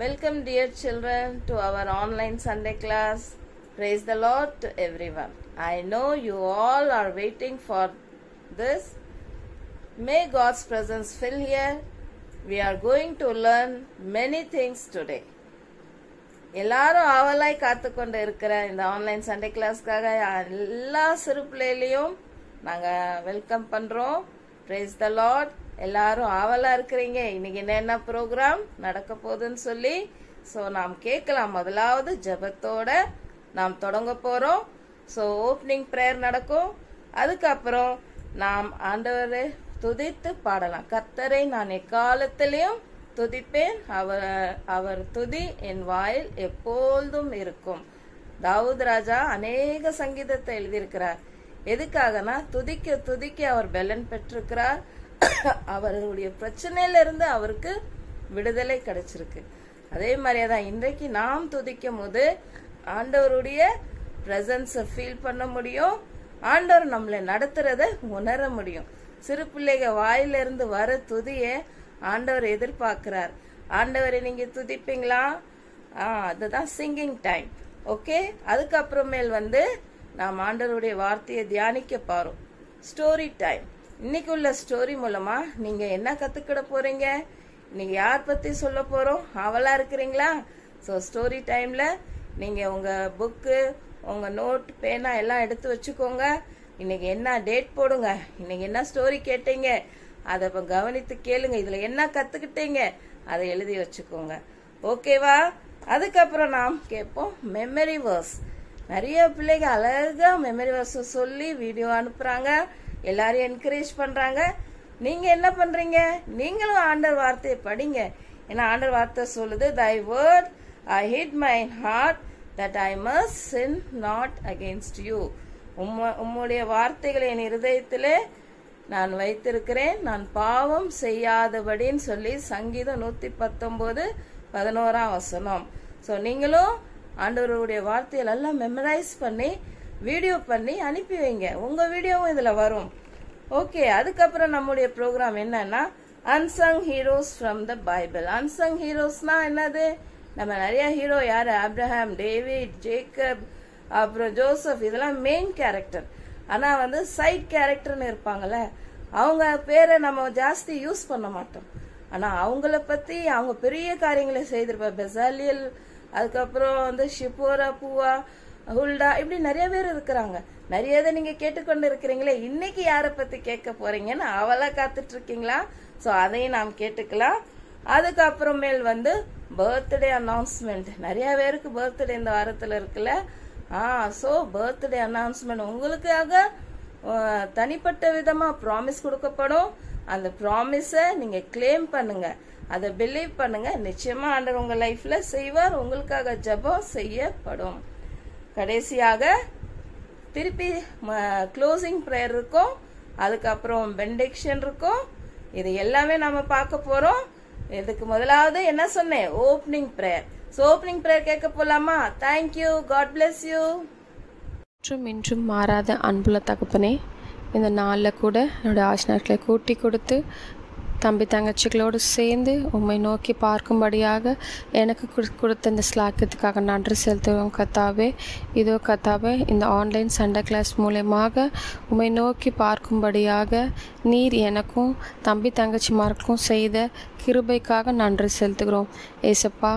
Welcome, dear children, to our online Sunday class. Praise the Lord to everyone. I know you all are waiting for this. May God's presence fill here. We are going to learn many things today. எல்லாரும் ஆவலாய் காத்துக்கொண்டு இருக்கிற இந்த online Sunday கிளாஸ்க்காக எல்லா சிறு பிள்ளைகளையும் நாங்கள் welcome பண்ணுறோம். Praise the Lord. எல்லாரும் ஆவலா இருக்கிறீங்க இன்னைக்கு என்ன ப்ரோக்ராம் நடக்க போகுதுன்னு சொல்லி. ஸோ நாம் கேட்கலாம். முதலாவது ஜெபத்தோட நாம் தொடங்க போகிறோம். ஸோ ஓப்பனிங் ப்ரேயர் நடக்கும். அதுக்கப்புறம் நாம் ஆண்டவரை துதித்து பாடலாம். கர்த்தரை நான் எக்காலத்திலையும் துதிப்பேன், அவர் துதி என் வாயில் எப்பொழுதும் இருக்கும். தாவூத் ராஜா அநேக சங்கீதத்தை எழுதியிருக்கிறார். எதுக்காகனா துதிக்க துதிக்க அவர் பலன் பெற்றிருக்கிறார். அவர்களுடைய பிரச்சனையில இருந்து அவருக்கு விடுதலை கிடைச்சிருக்கு. அதே மாதிரியே தான் இன்றைக்கு நாம் துதிக்கும் போது ஆண்டவருடைய பிரசன்ஸை ஃபீல் பண்ண முடியும். ஆண்டவர் நம்மளை நடத்துறத உணர முடியும். சிறு பிள்ளைங்க வாயிலிருந்து வர துதியை ஆண்டவர் எதிர்பார்க்கிறார். ஆண்டவரை நீங்க துதிப்பீங்களா? அதுதான் சிங்கிங் டைம். ஓகே, அதுக்கப்புறமேல் நாம் ஆண்டவருடைய வார்த்தையை தியானிக்க போறோம். Story time. இன்னைக்கு உள்ள ஸ்டோரி மூலமா நீங்க என்ன கத்துக்கிட போறீங்க? இன்னைக்கு யார் பத்தி சொல்ல போறோம்? ஆவலா இருக்கிறீங்களா? ஸோ ஸ்டோரி டைம்ல நீங்க உங்க புக்கு, உங்க நோட், பேனா எல்லாம் எடுத்து வச்சுக்கோங்க. இன்னைக்கு என்ன டேட் போடுங்க, இன்னைக்கு என்ன ஸ்டோரி கேட்டீங்க அதை கவனித்து கேளுங்க. இதுல என்ன கத்துக்கிட்டீங்க அதை எழுதி வச்சுக்கோங்க. ஓகேவா? அதுக்கப்புறம் நாம் கேட்போம் மெமரி வேர்ஸ். நிறைய பிள்ளைங்க அழகா மெமரி வேர்ஸ் சொல்லி வீடியோ அனுப்புறாங்க, எல்லாரையும் என்கரேஜ் பண்றாங்க. நீங்க என்ன பண்றீங்க? நீங்களும் ஆண்டவர் வார்த்தையை படிங்க. ஏன்னா ஆண்டவர் வார்த்தை சொல்லுது, thy word I hid my heart that I must sin not against you. உம்முடைய வார்த்தைகளை என் இருதயத்திலே நான் வைத்திருக்கிறேன், நான் பாவம் செய்யாதபடின்னு சொல்லி சங்கீதம் 119:11. ஸோ நீங்களும் ஆண்டவருடைய வார்த்தைகள் எல்லாம் மெமரைஸ் பண்ணி வீடியோ பண்ணி அனுப்பி வைங்க. உங்க வீடியோவும் இதுல வரும். ஓகே, அதுக்கப்புறம் நம்முடைய ப்ரோக்ராம் என்னன்னா unsung heroes from the Bible. அன்சங் ஹீரோஸ்னா என்னது? நம்ம நிறைய ஹீரோ யாரு? ஆப்ரஹாம், டேவிட், ஜேக்கப், அப்புறம் ஜோசப், இதெல்லாம் மெயின் கேரக்டர். ஆனா சைட் கேரக்டர்னு இருப்பாங்கல்ல, அவங்க பேரை நம்ம ஜாஸ்தி யூஸ் பண்ண மாட்டோம். ஆனா அவங்கள பத்தி அவங்க பெரிய காரியங்களை செய்திருப்பாங்க. பெசாலியல், அதுக்கப்புறம் ஷிப்போரா, பூவா, ஹுல்டா, இப்படி நிறைய பேர் இருக்கிறாங்க. நிறைய நீங்க கேட்டுக்கொண்டு இருக்கிறீங்களே. இன்னைக்கு யாரை பத்தி கேட்க போறீங்கன்னு அவளா காத்துட்டு இருக்கீங்களா? ஸோ அதையும் நாம் கேட்டுக்கலாம். அதுக்கப்புறமேல் பர்த்டே அனௌன்ஸ்மெண்ட். நிறைய பேருக்கு பர்த்டே இந்த வாரத்துல இருக்குல்ல. ஸோ பர்த்டே அனௌன்ஸ்மெண்ட் உங்களுக்காக தனிப்பட்ட விதமா ப்ராமிஸ் கொடுக்கப்படும். அந்த ப்ராமிஸை நீங்க கிளைம் பண்ணுங்க, அதை பிலீவ் பண்ணுங்க. நிச்சயமா ஆண்டவர் உங்க லைஃப்ல செய்வார். உங்களுக்காக ஜெபம் செய்யப்படும். கடைசியாக திருப்பி க்ளோசிங் ப்ரேயர் இருக்கும். அதுக்கப்புறம் பெண்டிக்ஷன் இருக்கும். இது எல்லாமே நம்ம பார்க்க போறோம். இதுக்கு முதலாவது என்ன சொன்னேன்? Opening prayer. So opening prayer கேட்க போலாமா? தேங்க்யூ. God bless you. இன்றும் மாறாத அன்புள்ள தகப்பனே, இந்த நாளில் கூட என்னோட ஆசிரியர்களை கூட்டி கொடுத்து தம்பி தங்கச்சிகளோடு சேர்ந்து உம்மை நோக்கி பார்க்கும்படியாக எனக்கு கொடுத்த இந்த ஸ்லாக்கியத்துக்காக நன்றி செலுத்துவோம் கர்த்தாவே. இதோ கர்த்தாவே, இந்த ஆன்லைன் சண்டே கிளாஸ் மூலமாக உம்மை நோக்கி பார்க்கும்படியாக நீர் எனக்கும் தம்பி தங்கச்சிமாருக்கும் செய்த கிருபைக்காக நன்றி செலுத்துகிறோம் ஏசப்பா.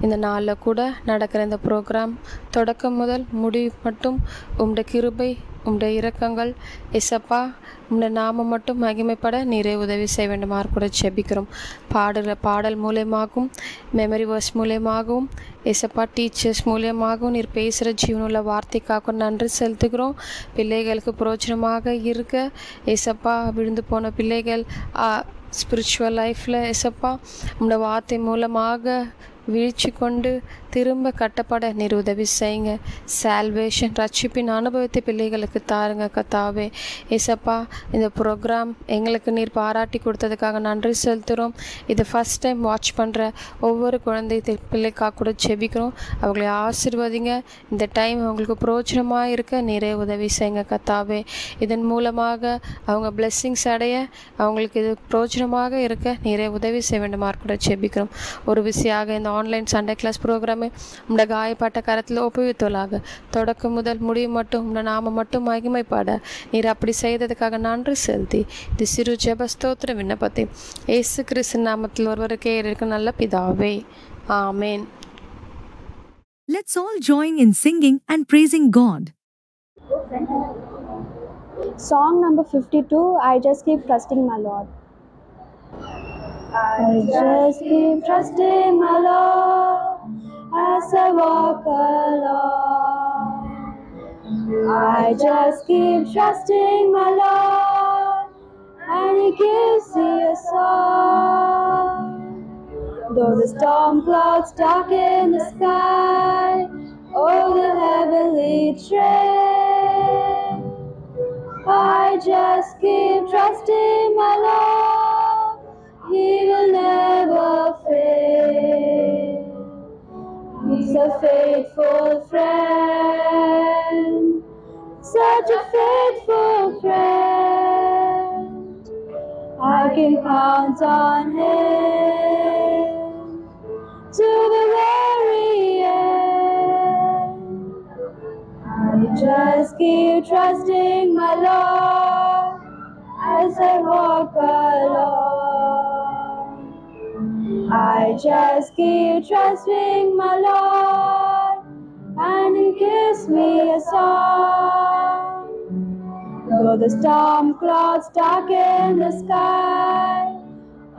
இந்த நாளில் கூட நடக்கிற இந்த ப்ரோக்ராம் தொடக்கம் முதல் முடிவு மட்டும் உம்முடைய கிருபை, உம்முடைய இரக்கங்கள் ஏசப்பா, உம்முடைய நாமம் மட்டும் மகிமைப்பட நீரே உதவி செய்ய வேண்டுமாறு கூட ஜெபிக்கிறோம். பாடல் மூலயமாகவும், மெமரி வேர்ஸ் மூலயமாகவும், ஏசப்பா டீச்சர்ஸ் மூலியமாகவும் நீர் பேசுகிற ஜீவனுள்ள வார்த்தைக்காக நன்றி செலுத்துகிறோம். பிள்ளைகளுக்கு பிரோஜனமாக இருக்க ஏசப்பா, விழுந்து போன பிள்ளைகள் ஸ்பிரிச்சுவல் லைஃப்பில் ஏசப்பா உம்முடைய வார்த்தை மூலமாக வீழ்ச்சி கொண்டு திரும்ப கட்டப்பட நீர் உதவி செய்யுங்க. சால்வேஷன், ரட்சிப்பின் அனுபவத்தை பிள்ளைகளுக்கு தாருங்க கர்த்தாவே. ஏசப்பா, இந்த ப்ரோக்ராம் எங்களுக்கு நீர் பாராட்டி கொடுத்ததுக்காக நன்றி செலுத்துகிறோம். இதை ஃபஸ்ட் டைம் வாட்ச் பண்ணுற ஒவ்வொரு குழந்தை பிள்ளைக்காக கூட ஜெபிக்கிறோம். அவங்களை ஆசீர்வதிங்க. இந்த டைம் அவங்களுக்கு பிரோஜனமாக இருக்க நீரே உதவி செய்யுங்க கர்த்தாவே. இதன் மூலமாக அவங்க பிளெஸ்ஸிங்ஸ் அடைய அவங்களுக்கு இது பிரோஜனமாக இருக்க நீரே உதவி செய்ய வேண்டுமாறு கூட ஜெபிக்கிறோம். ஒரு விசையாக இந்த ஆன்லைன் சண்டே கிளாஸ் ப்ரோக்ராமை உங்களோட காயப்பட்ட கரத்தில் ஒப்புவித்தோலாக. தொடக்கம் முதல் முடிவு மட்டும் உங்களோட நாம மட்டும் மகிமைப்பட நீர் அப்படி செய்ததுக்காக நன்றி செலுத்தி இது சிறு ஜெப ஸ்தோத்திர விண்ணப்பத்தை இயேசு கிறிஸ்து நாமத்தில் ஒருவருக்கே இருக்க நல்ல பிதாவே, ஆமேன். Let's all join in singing and praising God. Song number 52, I just keep trusting my Lord. I just keep trusting my Lord as I walk along. I just keep trusting my Lord and He gives me a song. Though the storm clouds darken the sky, oh the heavenly train, I just keep trusting my Lord, He will never fail. He's a faithful friend, such a faithful friend. I can count on Him to the very end. I just keep trusting my Lord as I walk along. I just keep trusting my Lord and He gives me a song. Though the storm clouds darken the sky,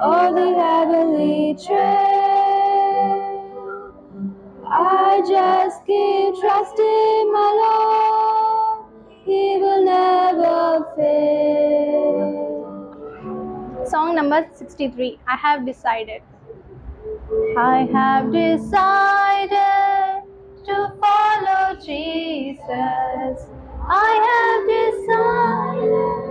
or the heavenly train, I just keep trusting my Lord, He will never fail. Song number 63, I have decided. I have decided to follow Jesus. I have decided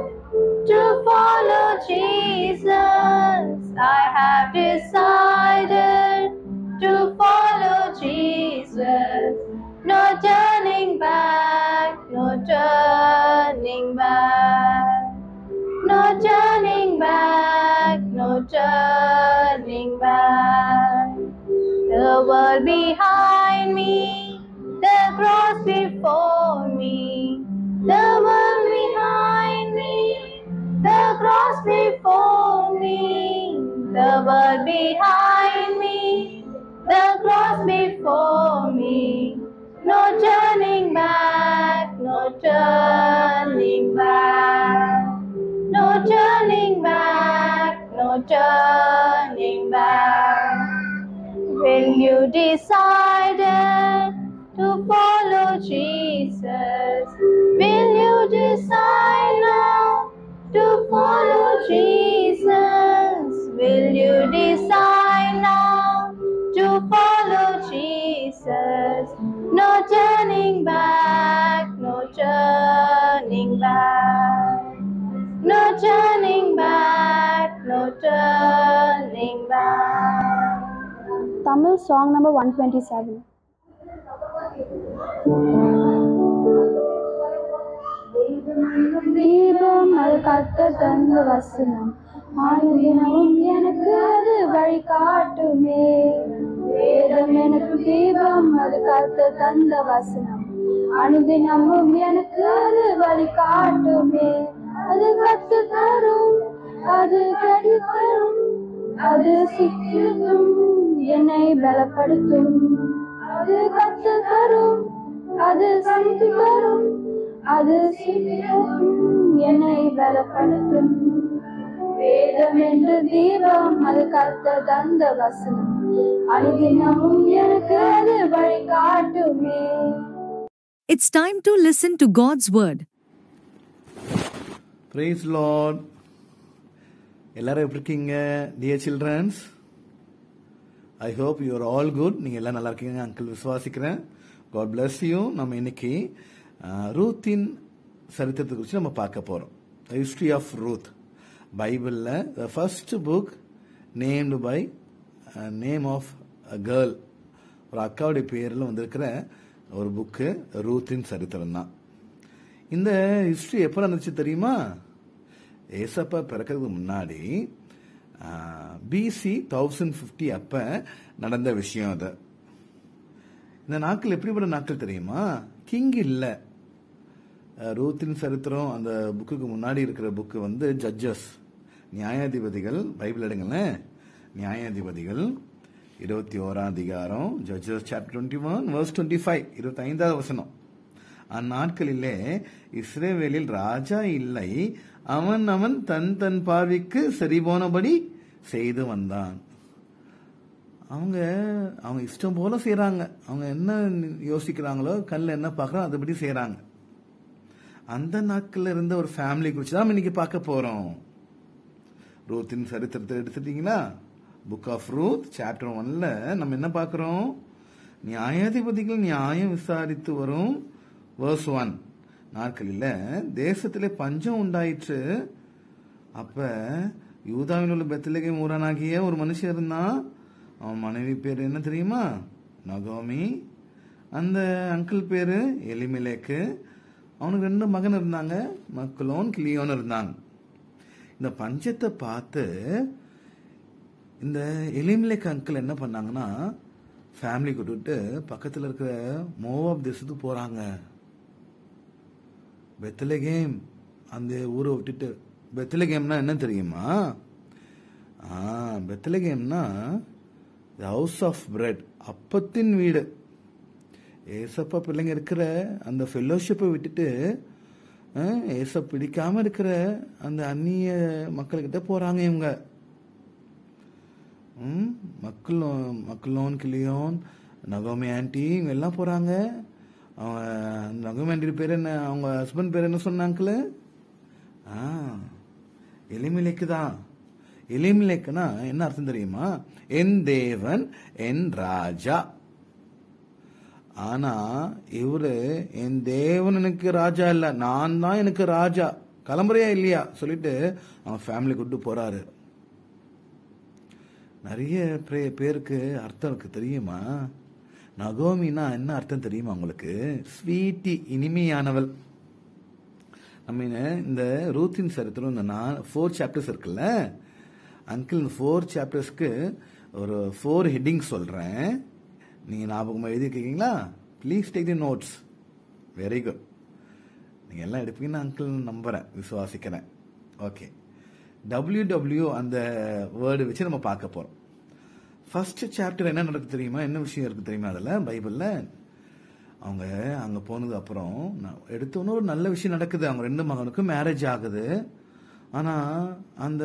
to follow Jesus. I have decided to follow Jesus. No turning back, no turning back. No turning back, no turning back. The world behind me, the cross before me. The world behind me, the cross before me. The world behind me, the cross before me. No turning back, no turning back. No turning back, no turning back. When you decided to follow Jesus, will you decide now to follow Jesus? Will you decide now to follow Jesus? No turning back, no turning back. No turning back, no turning back. Tamil song number 127. தீபம் அது கர்த்தர் தந்த வசனம், ஆனுதினமும் எனக்கு அது வழி காட்டுமே. வேதம் எனக்கு தீபம் அது கர்த்தர் தந்த வசனம், அனுதினமும் எனக்கு அது வழி காட்டுமே. அது கத்து தரும், அது கடித்தரும், அது சிக்கிடும், என்னை பலப்படுத்தும். அது கத்து தரும், அது சந்தி தரும், அது சிக்கிடும், என்னை பலப்படுத்தும். வேதம் என்று தீபம் அது கர்த்தர் தந்த வசனம், அனுதினமும் எனக்கு அது வழி காட்டுமே. It's time to listen to God's word. Praise Lord. எல்லாரும் எப்படி இருக்கீங்க dear childrens? I hope you are all good. நீங்க எல்லாம் நல்லா இருக்கீங்க அங்கிள் விசுவாசிக்கிறேன். God bless you. நம்ம இன்னைக்கு ரூத்தின் சரித்திரத்தை குறித்து நம்ம பார்க்க போறோம். History of Ruth. பைபிள்ல the first book named by name of a girl. ஒரு அக்காவுடைய பேரில் வந்திருக்கிற ஒரு புக்கு ரூத்தின் சரித்திரம் தான். இந்த ஹிஸ்ட்ரி எப்போ நடந்துச்சு தெரியுமா? ஏசப்பா பிறக்கிறதுக்கு முன்னாடி BC 1050 அப்ப நடந்த விஷயம் அது. இந்த நாட்கள் எப்படிப்பட்ட நாட்கள் தெரியுமா? கிங் இல்ல. ரூத்தின் சரித்திரம் அந்த புக்குக்கு முன்னாடி இருக்கிற புக்கு வந்து ஜட்ஜஸ், நியாயாதிபதிகள். பைபிள் எடுங்களேன், நியாயாதிபதிகள் 21 அதிகாரம், ஜட்ஜஸ் சாப்டர் 21 verse 25, 25வது வசனம். அந்நாட்களிலே இஸ்ரவேலில் ராஜா இல்லை, அவன் அவன் தன் தன் பார்வைக்கு சரிபோனபடி செய்து வந்தான். அவங்க இஷ்டம் போல செய்யறாங்க. அவங்க என்ன யோசிக்கிறாங்களோ, கல்ல என்ன பார்க்கறோம் அதுபடி செய்யறாங்க. அந்த நாட்கள்ல இருந்த ஒரு ஃபேமிலி குறிச்சு தான் இன்னைக்கு பார்க்க போறோம். ரூத்தின் சரித்திரத்தை எடுத்துட்டீங்களா? புக் ஆஃப் ரூத் சாப்டர் 1ல நம்ம என்ன பார்க்கிறோம்? நியாயாதிபதிகள் நியாயம் விசாரித்து வரும் verse 1. நாட்களில தேசத்திலே பஞ்சம் உண்டாயிற்று. அப்ப யூதாவில் உள்ள பெத்லகேம் ஊரானாகிய ஒரு மனுஷன் இருந்தான். அவன் மனைவி பேரு என்ன தெரியுமா? நகோமி. அந்த அங்கிள் பேரு எலிமெலேக்கு. அவனுக்கு 2 மகன் இருந்தாங்க, மக்லோன் கிளியோன் இருந்தாங்க. இந்த பஞ்சத்தை பார்த்து இந்த எலிமெலேக் அங்கிள் என்ன பண்ணாங்கன்னா, ஃபேமிலி கூட்டிட்டு பக்கத்தில் இருக்கிற மோவாப் தேசத்துக்கு போறாங்க. பெத்லகேம் அந்த ஊரை விட்டுட்டு. பெத்லகேம்னா என்ன தெரியுமா? பெத்லகேம்னா ஹவுஸ் ஆஃப் பிரெட், அப்பத்தின் வீடு. ஏசப்பா பிள்ளைங்க இருக்கிற அந்த ஃபெல்லோஷிப்பை விட்டுட்டு ஏசப் பிடிக்காம இருக்கிற அந்த அந்நிய மக்கள்கிட்ட போறாங்க இவங்க. மக்களோன் கிளியோன் நகோமி ஆன்டி இவங்க எல்லாம் போறாங்க. அவங்க நகோமி ஆன்டி பேர் என்ன, அவங்க ஹஸ்பண்ட் பேர் என்ன சொன்னாங்களே? எலிமெலேக்கு தான். எலிமெலேக்குனா என்ன அர்த்தம் தெரியுமா? என் தேவன் என் ராஜா. ஆனா இவரு என் தேவன் எனக்கு ராஜா இல்ல, நான் தான் எனக்கு ராஜா, கிளம்புறியா இல்லையா சொல்லிட்டு அவன் ஃபேமிலி கூட்டு போறாரு. நிறைய பேருக்கு அர்த்தம் இருக்கு தெரியுமா? நகோமினா என்ன அர்த்தம் தெரியுமா உங்களுக்கு? ஸ்வீட்டி, இனிமையானவள். நம்ம இந்த ரூத்தின் சரித்திரம் இந்த 4 சாப்டர்ஸ் இருக்குல்ல அங்கிள், 4 சாப்டர்ஸ்க்கு ஒரு 4 ஹெட்டிங் சொல்றேன். நீங்க ஞாபகமா எழுதிருக்கீங்களா? Please take the notes. Very good. நீங்க எல்லாம் எடுப்பீங்கன்னு அங்கிள் நம்புறேன், விசுவாசிக்கிறேன். ஓகே. WW அந்த வேர்டு வச்சு நம்ம பார்க்க போறோம். ஃபர்ஸ்ட் சாப்டர் என்ன நடக்குது தெரியுமா? என்ன விஷயம் இருக்கு தெரியுமா? அதுல பைபிள்ல அவங்க அங்க போனது அப்புறம் எடுத்தோன்னு ஒரு நல்ல விஷயம் நடக்குது. அவங்க 2 மகனுக்கும் மேரேஜ் ஆகுது. ஆனா அந்த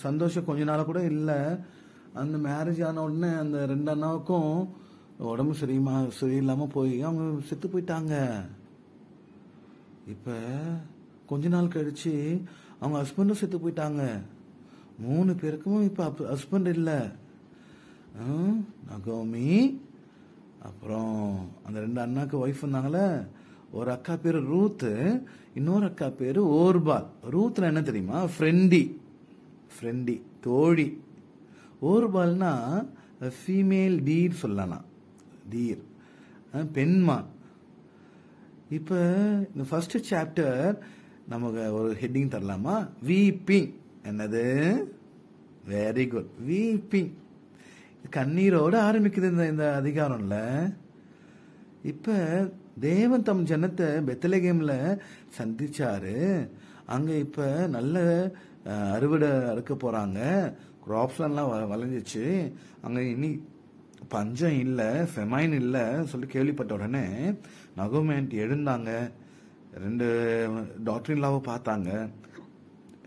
சந்தோஷம் கொஞ்ச நாள் கூட இல்ல. அந்த மேரேஜ் ஆன உடனே அந்த 2 அண்ணாவுக்கும் உடம்பு சரியில்லாம போய் அவங்க செத்து போயிட்டாங்க. இப்ப கொஞ்ச நாள் கழிச்சு அவங்க ஹஸ்பண்டும் செத்து போயிட்டாங்க. 3 பேருக்கும் இப்ப ஹஸ்பண்ட் இல்ல. நகோமி, அப்புறம் அந்த 2 அண்ணாக்கு ஒய்ஃப் இருந்தாங்களே, ஒரு அக்கா பேரு ரூத், இன்னொரு அக்கா பேரு ஓர்பால். ரூத்னா என்ன தெரியுமா? ஃப்ரெண்டி, தோழி. ஓர்பால்னா ஃபீமேல் டீர் சொல்லலாம், டீர், பெண்மான். இப்ப இந்த ஃபர்ஸ்ட் சாப்டர் நமக்கு ஒரு ஹெட்டிங் தரலாமா? வீப்பிங். என்னது? Very good, weeping. கண்ணீரோட ஆரம்பிக்குது இந்த அதிகாரம்ல. இப்ப தேவன் தம் ஜனத்தை பெத்லகேம்ல சந்திச்சாரு. அங்க இப்ப நல்ல அறுவடை அறுக்க போறாங்க. கிராப்ஸ் எல்லாம் வளைஞ்சிச்சு. அங்க இனி பஞ்சம் இல்ல, ஃபெமைன் இல்ல சொல்லி கேள்விப்பட்ட உடனே நகோமி ஆன்ட்டி எழுந்தாங்க. 2 டாக்டர் இல்லாவ பார்த்தாங்க.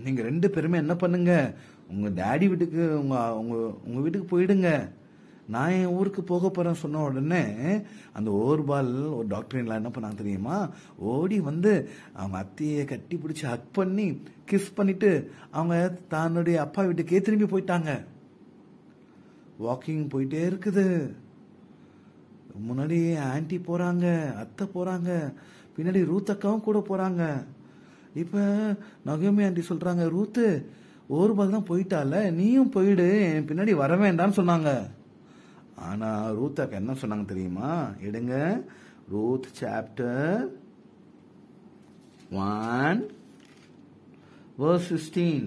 நீங்க 2 பேருமே என்ன பண்ணுங்க, உங்க டாடி வீட்டுக்கு உங்க வீட்டுக்கு போயிடுங்க, நான் என் ஊருக்கு போக போறேன் சொன்ன உடனே அந்த ஓர்பால் ஒரு டாக்டர் என்ன பண்ணாங்க தெரியுமா? ஓடி வந்து அவங்க அத்தையை கட்டி பிடிச்சி ஹக் பண்ணி கிஸ் பண்ணிட்டு அவங்க தன்னுடைய அப்பா வீட்டுக்கே திரும்பி போயிட்டாங்க. வாக்கிங் போயிட்டே இருக்குது. முன்னாடி ஆன்டி போறாங்க, அத்தை போறாங்க, பின்னாடி ரூத் அக்காவும் கூட போறாங்க. இப்ப நகோமி ஆன்டி சொல்றாங்க, ரூத்து ஓர்பால் தான் போயிட்டால, நீயும் போயிடு, என் பின்னாடி வர வேண்டாம்னு சொன்னாங்க. ஆனா ரூத் அக்கா என்ன சொன்னாங்க தெரியுமா? எடுங்க, ரூத் சாப்டர் 1 verse 16.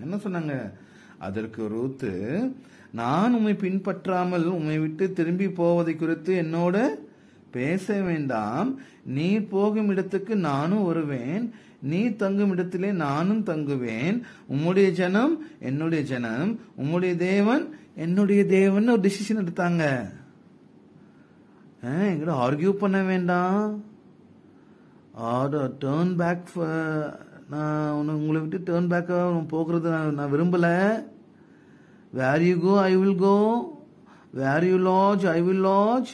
என்ன சொன்னாங்க? அதற்கு ரூத்து, நான் உம்மை பின்பற்றாமல் உம்மை விட்டு திரும்பி போவதை குறித்து என்னோட பேச வேண்டாம். நீ போகும் இடத்துக்கு நானும் வருவேன், நீ தங்கும் இடத்திலே நானும் தங்குவேன். உம்முடைய ஜனம் என்னுடைய ஜனம், உம்முடைய தேவன் என்னுடைய தேவன் ஒரு டிசிஷன் எடுத்தாங்க. எங்கிட்ட ஆர்கியூ பண்ண வேண்டாம், டேர்ன் பேக். நான் உங்களை விட்டு டேர்ன் பேக் போகிறது நான் விரும்பல. Where you go I will go, where you lodge I will lodge.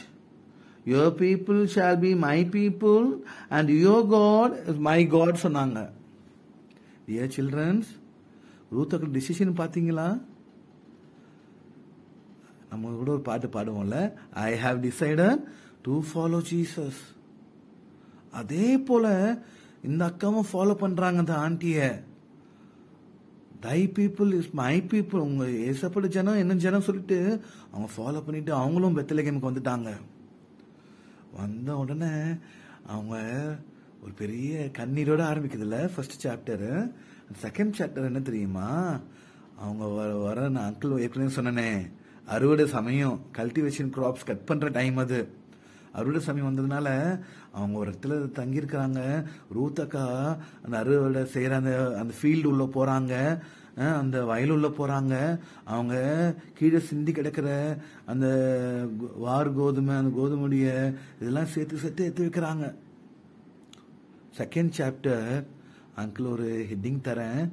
Your people shall be my people and your God is my God சொன்னாங்க. Dear children, ரூத்துக்கு டிசிஷன் பாத்தீங்களா? நம்ம கூட ஒரு பாட்டு பாடுவோம்ல, I have decided to follow Jesus. அதே போல இந்த அக்காவும் ஃபாலோ பண்றாங்க அந்த ஆண்டிய. Thy people is my people. உங்க ஏசப்பட்ட ஜனம் என்ன ஜனம் சொல்லிட்டு அவங்க ஃபாலோ பண்ணிட்டு அவங்களும் பெத்லகேமுக்கு வந்துட்டாங்க. வந்த உடனே அவங்க ஒரு பெரிய கண்ணீரோட ஆரம்பிக்குதுல்ல ஃபர்ஸ்ட் சாப்டர். செகண்ட் சாப்டர் என்ன தெரியுமா? அவங்க வர நான் அங்கிள் ஏற்கனவே சொன்னனே, அறுவடை சமயம், கல்டிவேஷன் கிராப்ஸ் கட் பண்ற டைம். அது அறுவடை சமயம் வந்ததுனால அவங்க ஒரு இடத்துல தங்கியிருக்கிறாங்க. ரூத்தக்கா அந்த அறுவடை செய்யற அந்த ஃபீல்டு உள்ள போறாங்க, அந்த வயல் உள்ள போறாங்க. அவங்க கீழே சிந்தி கிடக்கிற அந்த வார் கோதுமை, அந்த கோதுமையுடைய இதெல்லாம் சேர்த்து சேர்த்து எடுத்து வைக்கிறாங்க. செகண்ட் சாப்டர் அங்கிள் ஒரு ஹெட்டிங் தரேன்,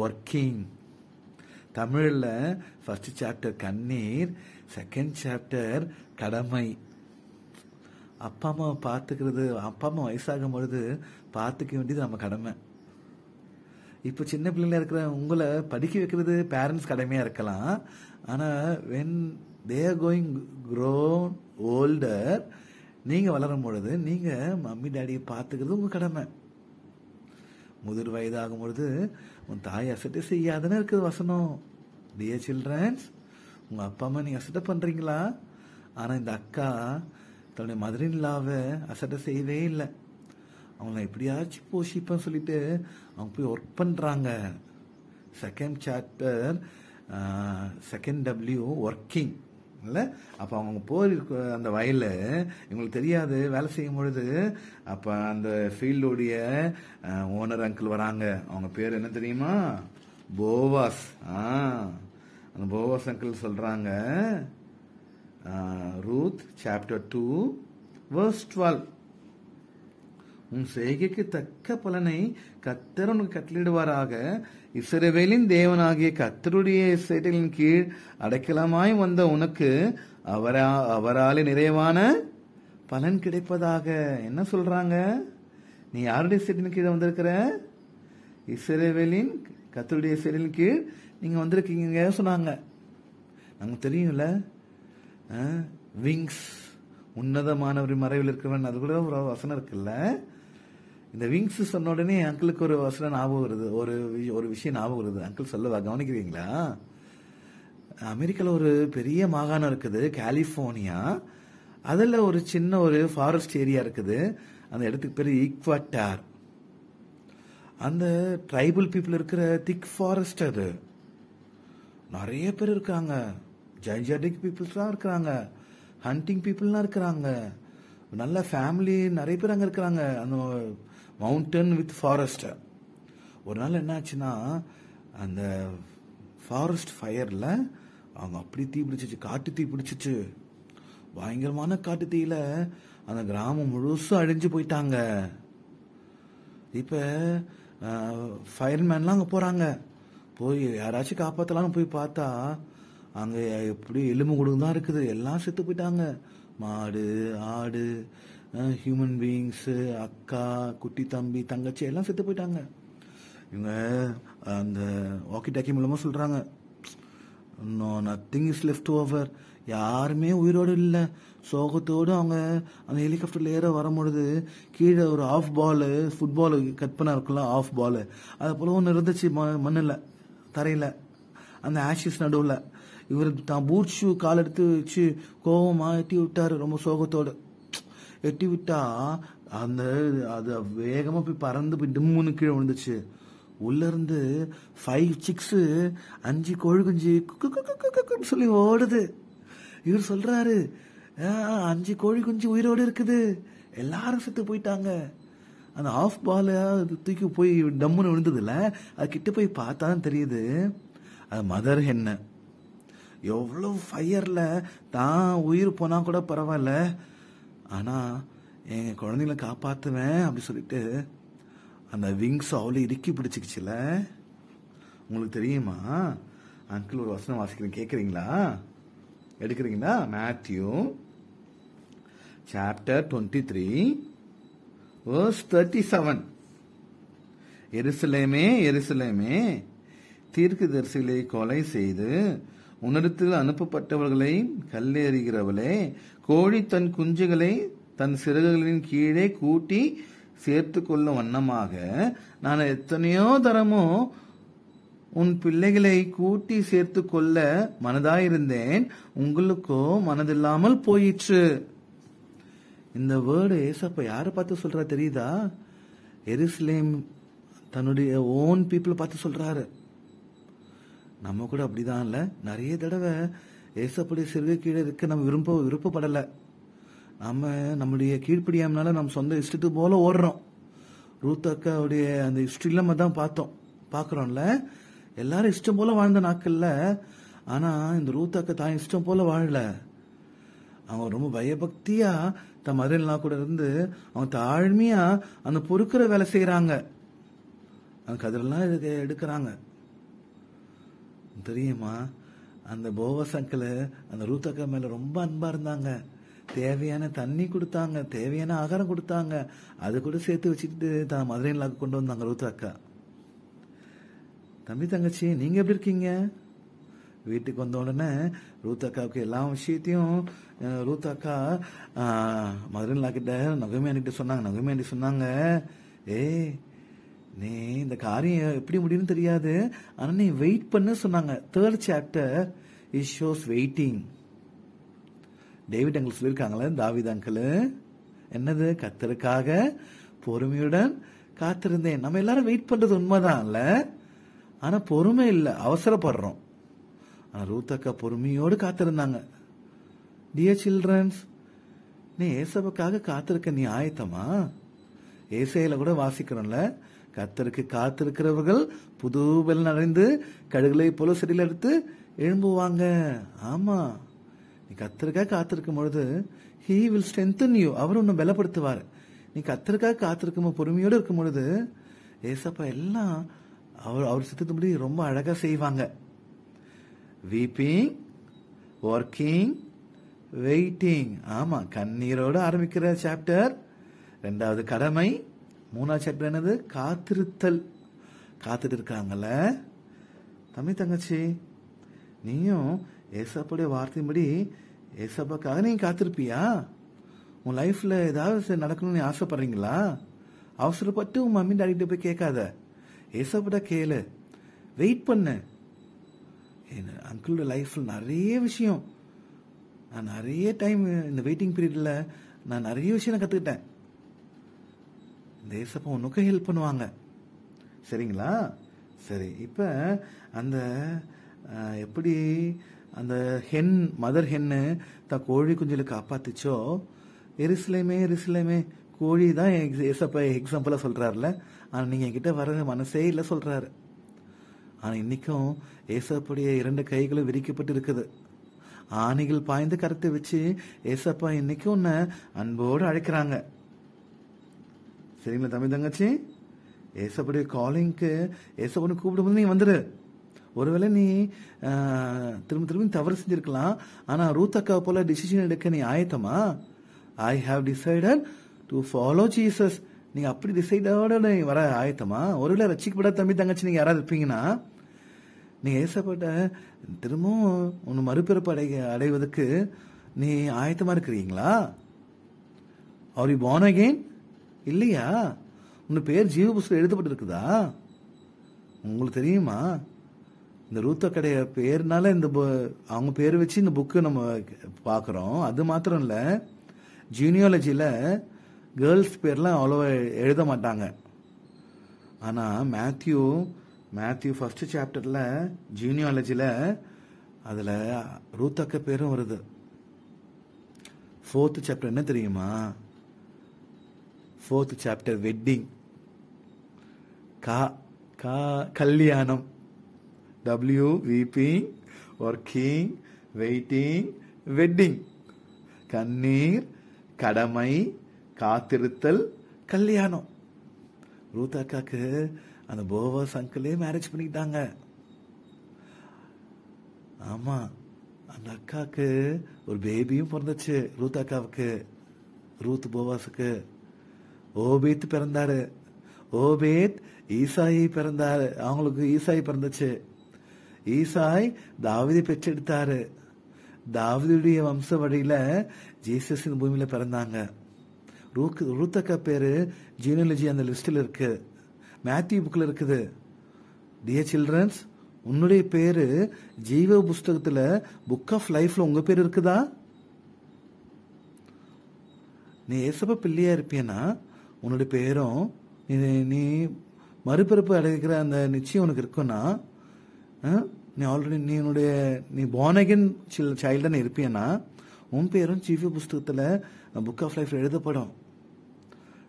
ஒர்க்கிங். தமிழ்ல ஃபர்ஸ்ட் சாப்டர் கண்ணீர், செகண்ட் சாப்டர் கடமை. அப்பா அம்மாவை பார்த்துக்கிறது, அப்பா அம்மா வயசாகும் பொழுது பார்த்துக்க வேண்டியது நம்ம கடமை. இப்போ சின்ன பிள்ளைங்களா இருக்கிற உங்களை படிக்க வைக்கிறது பேரண்ட்ஸ் கடமையா இருக்கலாம். ஆனா when they are going grown older, நீங்க வளரும் பொழுது நீங்க மம்மி டாடியை பார்த்துக்கிறது உங்க கடமை. முதிர் வயதாகும் பொழுது உன் தாய் அசட்டை செய்யாதுன்னு இருக்குது வசனம். டியர் சில்ட்ரன்ஸ், உங்க அப்பா அம்மா நீங்க அசட்டை பண்றீங்களா? ஆனா இந்த அக்கா தன்னுடைய மதரின்லாவை அசட்டை செய்யவே இல்லை. அவங்கள எப்படியாச்சும் போஷிப்பன்னு சொல்லிட்டு அவங்க போய் ஒர்க் பண்றாங்க. Second chapter second W working இல்ல. அப்ப அவங்க போய் அந்த வயல்ல இவங்களுக்கு தெரியாது வேலை செய்யும் பொழுது. அப்ப அந்த ஃபீல்டுடைய ஓனர் அங்கிள் வராங்க. அவங்க பேர் என்ன தெரியுமா? போவாஸ். அந்த போவாஸ் அங்கிள் சொல்றாங்க, ரூத் சாப்டர் 2 verse 12, உன் செய்கைக்கு தக்க பலனை கர்த்தர் உனக்கு கட்டளிடுவாராக. இஸ்ரவேலின் தேவனாகிய கர்த்தருடைய சேட்டைகளின் கீழ் அடைக்கலமாய் வந்த உனக்கு அவராலே நிறைவான பலன் கிடைப்பதாக. என்ன சொல்றாங்க? நீ யாருடைய சேட்டையின் கீழே வந்திருக்கிற? இஸ்ரவேலின் கர்த்தருடைய சேட்டையின் கீழ் நீங்க வந்திருக்கீங்க சொன்னாங்க. நமக்கு தெரியும்ல, விங்ஸ், உன்னதமானவர் மறைவில் இருக்கிறவன், அது கூட ஒரு வசனம் இருக்குல்ல. இந்த விங்ஸ் சொன்ன உடனே அங்கிளுக்கு ஒரு வசனம் ஞாபகம் வருது, ஒரு விஷயம் ஞாபகம் வருது. அங்கிள் சொல்லுவா, கவனிக்கிறீங்களா? அமெரிக்கால ஒரு பெரிய மாகாணம் இருக்குது, கலிபோர்னியா. அதுல ஒரு சின்ன ஒரு ஃபாரஸ்ட் ஏரியா இருக்குது. அந்த இடத்துக்கு பேரு ஈக்வட்டார். அந்த ட்ரைபல் பீப்புள் இருக்கிற திக் ஃபாரஸ்ட். அது நிறைய பேர் இருக்காங்க. ஜைஜாடிக் பீப்புள்ஸ்லாம் இருக்கிறாங்க, ஹண்டிங் பீப்புள்லாம் இருக்கிறாங்க, நல்ல ஃபேமிலி நிறைய பேர் அங்கே இருக்கிறாங்க. அந்த மவுண்டன் வித் ஃபாரஸ்ட். ஒரு நாள் என்ன ஆச்சுன்னா, அந்த ஃபாரஸ்ட் ஃபயரில் அவங்க அப்படி தீ பிடிச்சிச்சு, காட்டு தீ பிடிச்சிச்சு. பயங்கரமான காட்டு தீயில அந்த கிராமம் முழுசும் அழிஞ்சு போயிட்டாங்க. இப்போ ஃபயர்மேன்லாம் அங்கே போகிறாங்க. போய் யாராச்சும் காப்பாற்றலான்னு போய் பார்த்தா அங்கே எப்படி எலும்பு கொடுங்க தான் இருக்குது. எல்லாம் செத்து போயிட்டாங்க. மாடு, ஆடு, ஹியூமன் பீயிங்ஸ், அக்கா, குட்டி தம்பி, தங்கச்சி எல்லாம் செத்து போயிட்டாங்க. இவங்க அந்த வாக்கி டாக்கி மூலமா சொல்றாங்க, no nothing is left over. யாருமே உயிரோடு இல்லை. சோகத்தோடு அவங்க அந்த ஹெலிகாப்டர்ல ஏற வரும்பொழுது கீழே ஒரு ஆஃப் பால், ஃபுட்பால் கட் பண்ண இருக்குல்ல, ஆஃப் பால், அது போல ஒன்று இருந்துச்சு மண்ணில், தரையில், அந்த ஆஷிஸ் நடுவில். இவர் தான் பூட் ஷூ கால் எடுத்து வச்சு கோவமா எட்டி விட்டாரு, ரொம்ப சோகத்தோடு எட்டி விட்டா அந்த அது வேகமா போய் பறந்து போய் டிம்முன்னு கீழே விழுந்துச்சு. உள்ள இருந்து 5 chicks 5 கோழி குஞ்சு குக்குன்னு சொல்லி ஓடுது. இவர் சொல்றாரு, 5 கோழி குஞ்சு உயிரோடு இருக்குது, எல்லாரும் செத்து போயிட்டாங்க. அந்த ஆஃப் பால தூக்கி போய் டம்முன்னு விழுந்ததுல அது கிட்ட போய் பார்த்தாதான் தெரியுது அது மதர் ஹென்ன. எவ்வளவு ஃபயர்ல தான் உயிர் போனா கூட பரவாயில்ல, ஆனா என் குழந்தைங்களை காப்பாத்துவேன் அப்படி சொல்லிட்டு அந்த விங்ஸ் அவ்வளோ இறுக்கி பிடிச்சிக்கிச்சுல. உங்களுக்கு தெரியுமா? அங்கிள் ஒரு வசனம் வாசிக்கிறேன், கேட்குறீங்களா? எடுக்கிறீங்களா? Matthew chapter 23 verse 37. எருசலேமே எருசலேமே, தீர்க்கதரிசிகளை கொலை செய்து உன்னிடத்தில் அனுப்பப்பட்டவர்களை கல்லெறிகிறவளே, கோழி தன் குஞ்சுகளை தன் சிறகுகளின் கீழே கூட்டி சேர்த்து கொள்ளும் வண்ணமாக நான் எத்தனையோ தரமோ உன் பிள்ளைகளை கூட்டி சேர்த்து கொள்ள மனதாயிருந்தேன், உங்களுக்கோ மனதில்லாமல் போயிற்று. இந்த வேர்டு ஏசப்பா யாரை பார்த்து சொல்றா தெரியுதா? எருசலேம் தன்னுடைய ஓன் பீப்புளை பார்த்து சொல்றாரு. நம்ம கூட அப்படிதான் இல்ல, நிறைய தடவை ஏசப்படைய சிறுகை கீழே இருக்க நம்ம விருப்பப்படலை. நம்முடைய கீழ்ப்படியாமனால நம்ம சொந்த இஷ்டத்துக்கு போல ஓடுறோம். ரூத் அக்காவுடைய அந்த ஹிஸ்டரியில நம்ம தான் பார்க்குறோம்ல, எல்லாரும் இஷ்டம் போல வாழ்ந்த நாட்கள்ல. ஆனா இந்த ரூத் அக்கா தான் இஷ்டம் போல வாழல. அவங்க ரொம்ப பயபக்தியா தன் மதுரைலாம் கூட இருந்து அவங்க தாழ்மையா அந்த பொறுக்கிற வேலை செய்யறாங்க, அந்த கதிரெல்லாம் எடுக்கிறாங்க. தெரியுமா? அந்த போவஸ் அங்கிள் அந்த ரூத் அக்கா மேல ரொம்ப அன்பா இருந்தாங்க. தேவையான தண்ணி கொடுத்தாங்க, தேவையான ஆகாரம் கொடுத்தாங்க, அது கூட சேர்த்து வச்சுட்டு தான் மதுரையிலாக்கு கொண்டு வந்தாங்க ரூத் அக்கா. தம்பி தங்கச்சி, நீங்க எப்படி இருக்கீங்க? வீட்டுக்கு வந்த உடனே ரூத் அக்காவுக்கு எல்லா விஷயத்தையும் ரூத் அக்கா மதுரையிலாக்கிட்ட நகைமையாண்டிட்டு சொன்னாங்க. நகைமையாண்டி சொன்னாங்க, நீ இந்த காரியம் எப்படி முடியும்னு தெரியாது, ஆனா நீ வெயிட் பண்ணு சொன்னாங்க. 3rd chapter it shows waiting. David uncle சொல்லியிருக்காங்களே, தாவீது அங்கிள் என்னது, கர்த்தருக்காக பொறுமையுடன் காத்திருந்தேன். நம்ம எல்லாரும் வெயிட் பண்றது உண்மைதான் இல்ல, ஆனா பொறுமை இல்ல, அவசரப்படுறோம். ஆனா ரூத் அக்கா பொறுமையோடு காத்திருந்தாங்க. டியர் சில்ட்ரன்ஸ், நீ ஏசப்பாக்காக காத்திருக்க நீ ஆயத்தமா? ஏசையில கூட வாசிக்கிறோம்ல, கர்த்தருக்கு காத்திருக்கிறவர்கள் புது பலன் அடைந்து கழுகுகளை போல செடியில் எடுத்து எழும்புவாங்க. ஆமா, நீ கர்த்தருக்காக காத்திருக்கும் பொழுது he will strengthen you, அவர் உன்னை பலப்படுத்துவார். நீ கர்த்தருக்காக காத்திருக்கும் பொறுமையோடு இருக்கும் பொழுது ஏசப்பா எல்லாம் அவர் சித்தத்துபடி ரொம்ப அழகா செய்வாங்க. Weeping, working, waiting. ஆமா, கண்ணீரோடு ஆரம்பிக்கிற சாப்டர் 2வது கடமை. 3வது சாப்டர் என்னது, காத்திருத்தல். காத்துட்டு இருக்காங்கல்ல தம்பி தங்கச்சி, நீயும் ஏசப்பாவுடைய வார்த்தையின்படி ஏசப்பாக்காக நீங்க காத்திருப்பியா? உன் லைஃப்ல ஏதாவது நடக்கணும்னு ஆசைப்படுறீங்களா? அவசரப்பட்டு உன் மம்மி டாடிட்ட போய் கேட்காத, ஏசப்பட கேளு, வெயிட் பண்ணு. அங்கிளோட லைஃப்ல நிறைய விஷயம், நான் நிறைய டைம் இந்த வெயிட்டிங் பீரியட்ல நான் நிறைய விஷயம் கத்துக்கிட்டேன். இந்த ஏசப்பா உனக்கு ஹெல்ப் பண்ணுவாங்க. சரிங்களா? சரி, இப்ப அந்த எப்படி அந்த மதர் ஹென்னு தான் கோழி குஞ்சுல காப்பாத்துச்சோ, எருசலேமே எருசலேமே, கோழி தான் ஏசப்பா எக்ஸாம்பிளா சொல்றாருல. ஆனா நீங்க என்கிட்ட வர மனசே இல்ல சொல்றாரு. ஆனா இன்னைக்கும் ஏசப்புடைய 2 கைகளும் விரிக்கப்பட்டு இருக்குது. ஆணிகள் பாய்ந்து கருத்தை வச்சு ஏசப்பா இன்னைக்கும் உன்னை அன்போடு அழைக்கிறாங்க. சரிங்களா தம்பி தங்கச்சி? ஏசப்புடைய காலிங்க்கு ஏசப்பன்னு கூப்பிடும்போது நீ வந்துரு. ஒருவேளை நீ திரும்ப தவறு செஞ்சிருக்கலாம், ஆனா ரூத் அக்கா போல டிசிஷன் எடுக்க நீ ஆயத்தமா? I have decided to follow Jesus. நீங்க அப்படி டிசைடோட வர ஆயத்தமா? ஒருவேளை ரட்சிக்கப்படாத தம்பி தங்கச்சி நீங்க யாராவது இருப்பீங்கன்னா, நீங்க ஏசப்பட்ட திரும்பவும் உன் மறுபிறப்பு அடைவதற்கு நீ ஆயத்தமா இருக்கிறீங்களா? Are you born again? இல்லையா? உன் பேர் ஜீவ புஸ்தகம் எழுதப்பட்டு இருக்குதா? உங்களுக்கு தெரியுமா? இந்த ரூத்தக்கடைய பேர்னால இந்த அவங்க பேர் வச்சு இந்த புக்கு நம்ம பார்க்குறோம். அது மாத்திரம் இல்லை, ஜீனியாலஜியில் கேர்ள்ஸ் பேர்லாம் அவ்வளோவா எழுத மாட்டாங்க. ஆனால் மேத்யூ ஃபர்ஸ்ட் சாப்டரில் ஜீனியாலஜியில் அதில் ரூத்தக்க பேரும் வருது. 4th சாப்டர் என்ன தெரியுமா? 4th chapter wedding. கல்யாணம். weeping, working, waiting, wedding. கண்ணீர், கடமை, காத்திருத்தல், கல்யாணம். ரூத் அக்காக்கு அந்த போவாஸ் அங்கிளே மேரேஜ் பண்ணிக்கிட்டாங்க. ஆமா, அந்த அக்காக்கு ஒரு பேபியும் பிறந்துச்சு. ரூத் அக்காவுக்கு, ரூத் போவாஸுக்கு. ஓபேத் பிறந்தாரு. ஓபேத் ஈசாயை பிறந்தாரு. அவங்களுக்கு ஈசாய் பிறந்துச்சு. ஈசாய் தாவீதை பெற்றெடுத்தாரு. தாவீதுடைய வம்ச வழியில ஜீசஸ் இந்த பூமியில பிறந்தாங்க. ரூத்தக்கா பேரு ஜீனியாலஜி அந்த லிஸ்டில் இருக்கு, மேத்யூ புக்ல இருக்குது. டியர் சில்ட்ரன்ஸ், உன்னுடைய பேரு ஜீவ புஸ்தகத்துல புக் ஆஃப் லைஃப்ல உங்க பேர் இருக்குதா? நீ ஏசப்ப பிள்ளையா இருப்பியனா உன்னுடைய பேரும் நீ மறுபிறப்பு அடைகிற அந்த நிச்சயம் உனக்கு இருக்குன்னா, நீ ஆல்ரெடி நீ born again சைல்டுன்னு இருப்பியனா உன் பேரும் ஜீவ புஸ்தகத்துல புக் ஆஃப் லைஃப்ல எழுதப்படும்.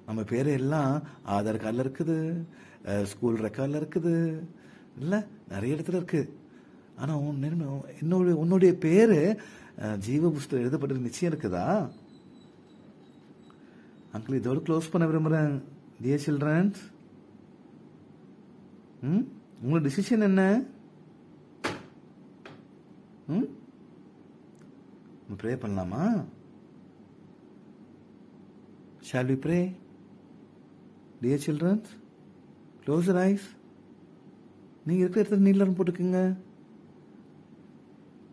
நம்ம பேர் எல்லாம் ஆதார் கார்டில் இருக்குது, ஸ்கூல் ரெக்கார்டில் இருக்குது, இல்லை நிறைய இடத்துல இருக்கு. ஆனால் உன்னுடைய பேரு ஜீவ புஸ்தகம் எழுதப்பட்டது நிச்சயம் இருக்குதா? அங்கிள் இதோட க்ளோஸ் பண்ண விரும்புகிறேன். டியர் சில்ட்ரன்ஸ், உங்களோட டிசிஷன் என்ன? ப்ரே பண்ணலாமா? Shall we pray? Dear children, close your eyes. நீங்க இருக்கிற இடத்துல நீலர் போட்டுக்குங்க,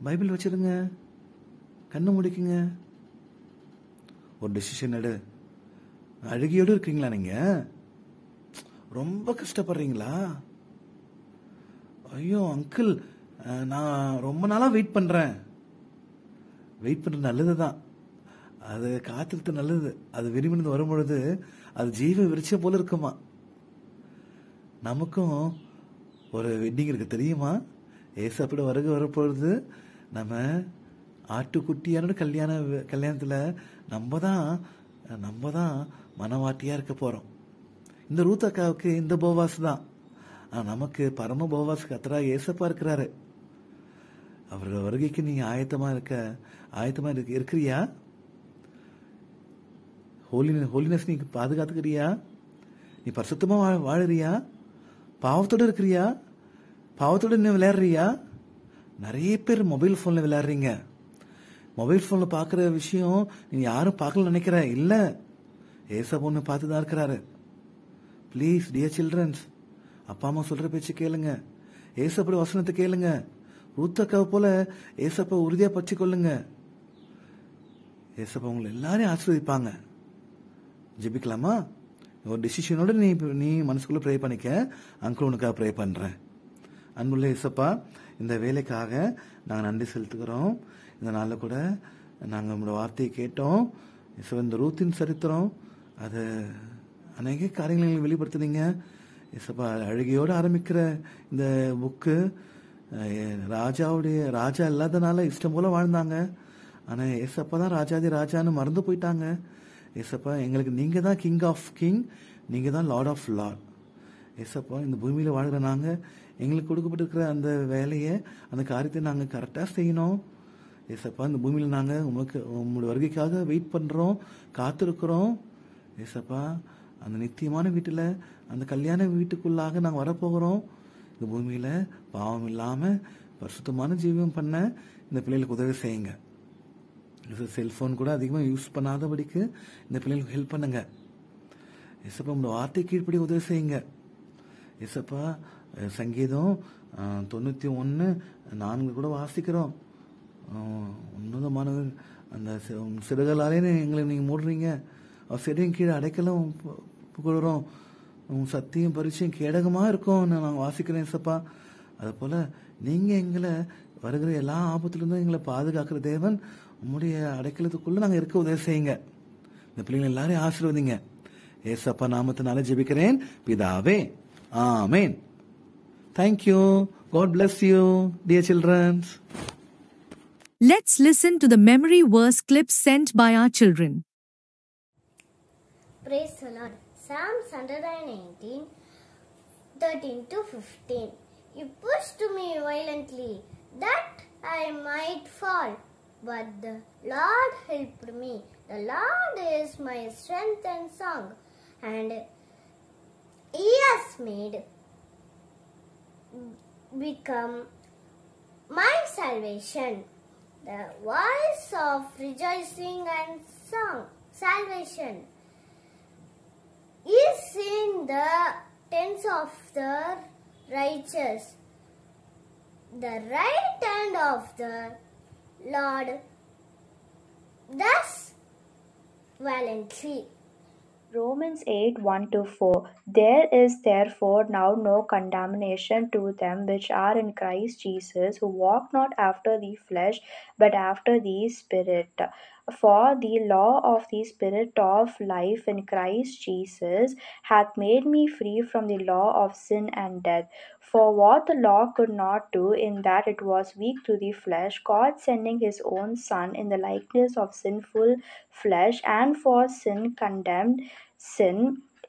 பைபிள் வச்சிருங்க, கண்ணு முடிக்குங்க. ஒரு டிசிஷன் எடு. அழுகியோடு இருக்கீங்களா? நீங்க ரொம்ப கஷ்டப்படுறீங்களா? ஐயோ அங்கிள், நான் ரொம்ப நாளா வெயிட் பண்றேன். வெயிட் பண்றது நல்லதுதான், அது காத்திருத்து நல்லது. அது விரும்பினது வரும்பொழுது அது ஜீவ விருட்ச போல இருக்குமா. நமக்கும் ஒரு வெட்டிங் இருக்கு தெரியுமா? ஏசப்பட வரப்பொழுது நம்ம ஆட்டுக்குட்டியான கல்யாணத்துல நம்ம தான் மனவாட்டியா இருக்க போறோம். இந்த ரூத் அக்காவுக்கு இந்த போவாஸ் தான். நமக்கு பரம போவாஸ் கத்தரா ஏசப்பா இருக்கிறாரு. அவரோட வருகைக்கு நீங்க ஆயத்தமா இருக்கிறியா? ஹோலினஸ் நீ பாதுகாத்துக்கிறியா? நீ பரிசுத்தமா வாழறியா? பாவத்தோட இருக்கிறியா? பாவத்தோட நீ விளையாடுறியா? நிறைய பேர் மொபைல் போன்ல விளையாடுறீங்க. மொபைல் போன்ல பாக்குற விஷயம் நீ யாரும் பார்க்கல நினைக்கிற இல்ல, ஏசப்பா ஒண்ணு பார்த்துதான் இருக்கிறாரு. பிளீஸ் டியர் சில்ட்ரன்ஸ், அப்பா அம்மா சொல்ற பேச்சு கேளுங்க, ஏசப்பட வசனத்தை கேளுங்க. ரூத்தக்காவை போல ஏசப்பா உறுதியா பற்றி கொள்ளுங்க. ஏசப்பா உங்களை எல்லாரையும் ஆசீர்வதிப்பாங்க. ஜெபிக்கலாமா? ஒரு டிசிஷனோட நீ மனசுக்குள்ள ப்ரே பண்ணிக்க. அங்கிள் உனக்காக ப்ரே பண்றேன். அன்புள்ள ஏசப்பா, இந்த வேலைக்காக நாங்கள் நன்றி செலுத்துக்கிறோம். இந்த நாளில் கூட நாங்கள் உங்களோட வார்த்தையை கேட்டோம். இந்த ரூத்தின் சரித்திரம் அது அநேக காரியங்களை வெளிப்படுத்துனீங்க. ஏசப்பா, அழுகையோடு ஆரம்பிக்கிற இந்த புக்கு ராஜா இல்லாதனால இஷ்டம் போல வாழ்ந்தாங்க. ஆனா ஏசப்பா தான் ராஜான்னு மறந்து போயிட்டாங்க. ஏசப்பா, எங்களுக்கு நீங்க தான் கிங் ஆஃப் கிங், நீங்க தான் லார்ட் ஆஃப் லார்ட். ஏசப்பா, இந்த பூமியில வாழ்கிற நாங்க எங்களுக்கு கொடுக்கப்பட்டிருக்கிற அந்த வேலையை, அந்த காரியத்தை நாங்க கரெக்டா செய்யணும். ஏசப்பா, இந்த பூமியில நாங்க உங்களோட வருகைக்காக வெயிட் பண்றோம், காத்திருக்கிறோம். ஏசப்பா, அந்த நித்தியமான வீட்டுல, அந்த கல்யாண வீட்டுக்குள்ளாக நாங்க வரப்போகிறோம். இந்த பூமியில பாவம் இல்லாம பரிசுத்தமான ஜீவியம் பண்ண இந்த பிள்ளைகளுக்கு உதவி செய்யுங்க. செல்போன் கூட அதிகமாக யூஸ் பண்ணாதபடிக்கு இந்த பிள்ளைகளுக்கு ஹெல்ப் பண்ணுங்க. ஏசப்பா, உங்களோட வார்த்தை கீழ்ப்படி உதவி செய்யுங்க. ஏசப்பா, சங்கீதம் 91:4 கூட வாசிக்கிறோம். உன்னதமானவர் அந்த சிறுகளாலே எங்களை நீங்க மூடுறீங்க, அவர் செடியின் கீழே அடைக்கலும் புகழுறோம், சத்தியம் பரிச்சயம் கேடகமா இருக்கும் நாங்கள் வாசிக்கிறேன். ஏசப்பா, அது போல நீங்க எங்களை வருகிற எல்லா ஆபத்திலிருந்தும் எங்களை பாதுகாக்கிற தேவன், உங்களுடைய அடைக்கலத்துக்குள்ள நாங்க இருக்க உதவி செய்யுங்க. இந்த பிள்ளைங்க எல்லாரையும் ஆசீர்வதிங்க. ஏசப்பா நாமத்தினால ஜெபிக்கிறேன் பிதாவே, Amen. Thank you. God bless you, dear children. Let's listen to the memory verse clip sent by our children. Praise the Lord. Psalms 119, 13 to 15. You pushed me violently, that I might fall, but the Lord helped me. The Lord is my strength and song, and He has made become my salvation. The voice of rejoicing and song, salvation is in the tents of the righteous. The right hand of the Lord thus valiantly. Romans 8:1-4. There is therefore now no condemnation to them which are in Christ Jesus, who walk not after the flesh, but after the Spirit. For the law of the Spirit of life in Christ Jesus hath made me free from the law of sin and death. For what the law could not do, in that it was weak through the flesh, God sending his own Son in the likeness of sinful flesh, and for sin condemned sin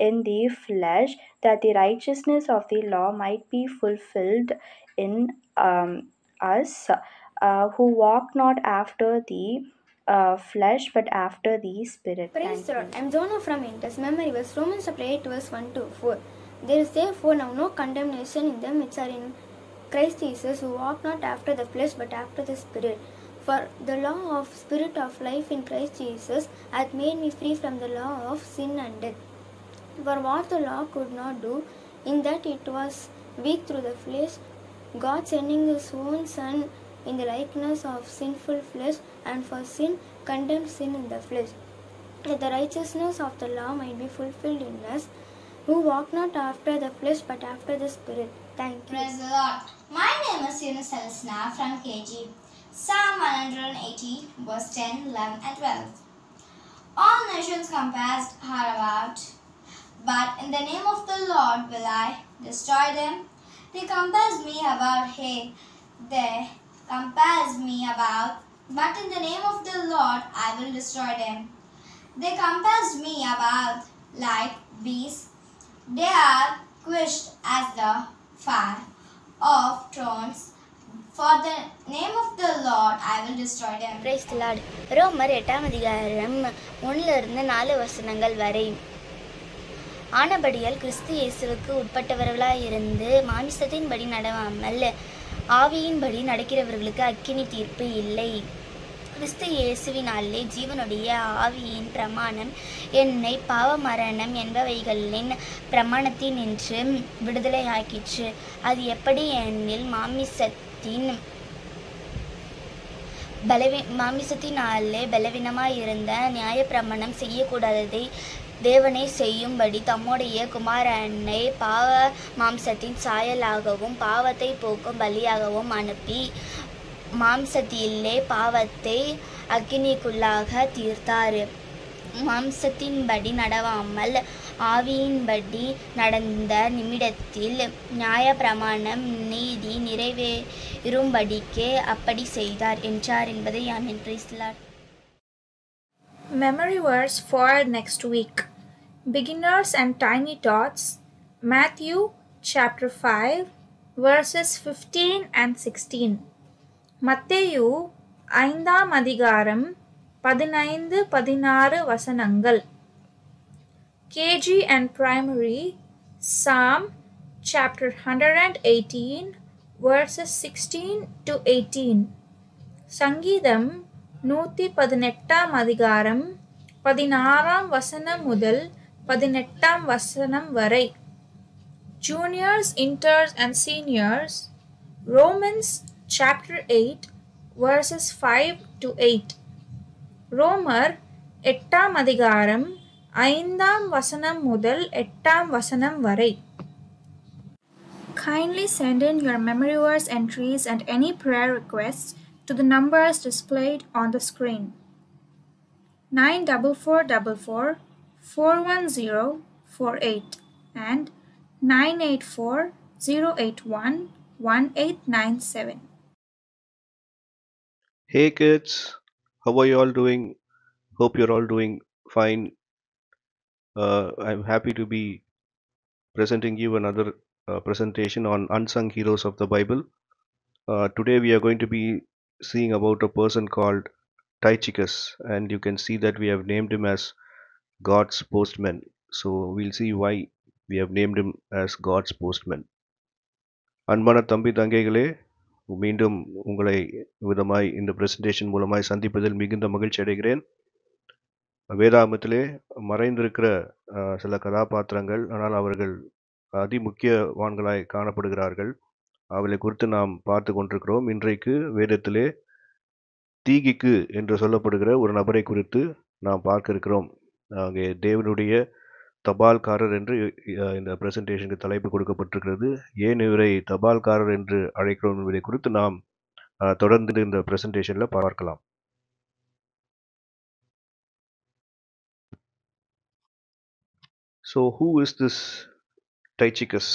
in the flesh, that the righteousness of the law might be fulfilled in us, who walk not after the flesh, but after the Spirit. Praise the Lord. I'm Jonah from Indus. Memory verse Romans 8 verse 1-4. There is therefore now no condemnation in them which are in Christ Jesus, who walk not after the flesh, but after the Spirit. For the law of Spirit of life in Christ Jesus hath made me free from the law of sin and death. For what the law could not do, in that it was weak through the flesh, God sending his own Son in the likeness of sinful flesh, and for sin condemned sin in the flesh, that the righteousness of the law might be fulfilled in us, who walk not after the flesh, but after the Spirit. Thank you. Praise the Lord. My name is Yunus Elsna from KG. Psalm 180 verse 10, 11 and 12. All nations compassed her about, but in the name of the Lord will I destroy them. They compassed me about, they compassed me about, but in the name of the Lord I will destroy them. They compassed me about like beasts. They are quenched as the fire of thrones. For the name of the Lord I will destroy them. Praise the Lord. ரோமர் 8:1-4 வரை. ஆனபடியால் கிறிஸ்து இயேசுவுக்கு உட்பட்டவர்களாயிருந்து மாமிசத்தின்படி நடவாமல் ஆவியின்படி நடக்கிறவர்களுக்கு அக்கினி தீர்ப்பு இல்லை. கிறிஸ்து இயேசுவினாலே ஜீவனுடைய ஆவியின் பிரமாணம் என்னை பாவ மரணம் என்பவைகளின் பிரமாணத்தினின்று விடுதலையாக்கிற்று. அது எப்படி எனில் மாமிசத்தினாலே பலவீனமாயிருந்த நியாயப்பிரமாணம் செய்யக்கூடாததை தேவனே செய்யும்படி தம்முடைய குமாரனை பாவ மாம்சத்தின் சாயலாகவும் பாவத்தை போக்கும் பலியாகவும் அனுப்பி மாம்சத்திலே பாவத்தை அக்கினிக்குள்ளாக தீர்த்தார். மாம்சத்தின்படி நடவாமல் ஆவியின்படி நடந்த நிமிடத்தில் நியாயப்பிரமாணம் நீதி நிறைவேறும்படிக்கே அப்படி செய்தார் என்றார் என்பதை ஆமென். Praise the Lord. Memory verse for next week. Beginners and Tiny Tots, Matthew chapter 5 verses 15 and 16. மத்தேயு 5ஆம் அதிகாரம் 15-16 வசனங்கள். KG and Primary, Psalm chapter 118 verses 16-18. சங்கீதம் 118ஆம் அதிகாரம் 16ஆம் வசனம் முதல் 18ஆம் வசனம் வரை. Juniors, Inters and Seniors, Romans chapter 8 verses 5-8. ரோமர் 8ஆம் அதிகாரம் 5ஆம் வசனம் முதல் 8ஆம் வசனம் வரை. Kindly send in your memory verse entries and any prayer requests to the numbers displayed on the screen. 94444 41048 and 984 081 1897. Hey kids, how are you all doing? Hope you're all doing fine. I'm happy to be presenting you another presentation on unsung heroes of the Bible. Today we are going to be seeing about a person called Tychicus, and you can see that we have named him as God's postman. So we'll see why we have named him as God's postman. அன்பான தம்பி தங்கைகளே, மீண்டும் உங்களை விதமாய் இந்த presentation மூலமாய் சந்திப்பதில் மிகுந்த மகிழ்ச்சி அடைகிறேன். வேதாகமத்திலே மறைந்திருக்கிற சில கதாபாத்திரங்கள், ஆனால் அவர்கள் அதிமுக்கியவான்களாய் காணப்படுகிறார்கள். அவளை குறித்து நாம் பார்த்து கொண்டிருக்கிறோம். இன்றைக்கு வேதத்திலே தீகிக்கு என்று சொல்லப்படுகிற ஒரு நபரை குறித்து நாம் பார்க்க இருக்கிறோம். அங்கே தேவனுடைய தபால்காரர் என்று இந்த பிரசன்டேஷனுக்கு தலைப்பு கொடுக்கப்பட்டிருக்கிறது. ஏன் இவரை தபால்காரர் என்று அழைக்கிறோம் என்பதை குறித்து நாம் தொடர்ந்து இந்த பிரசன்டேஷன்ல பார்க்கலாம். So who is this Tychicus?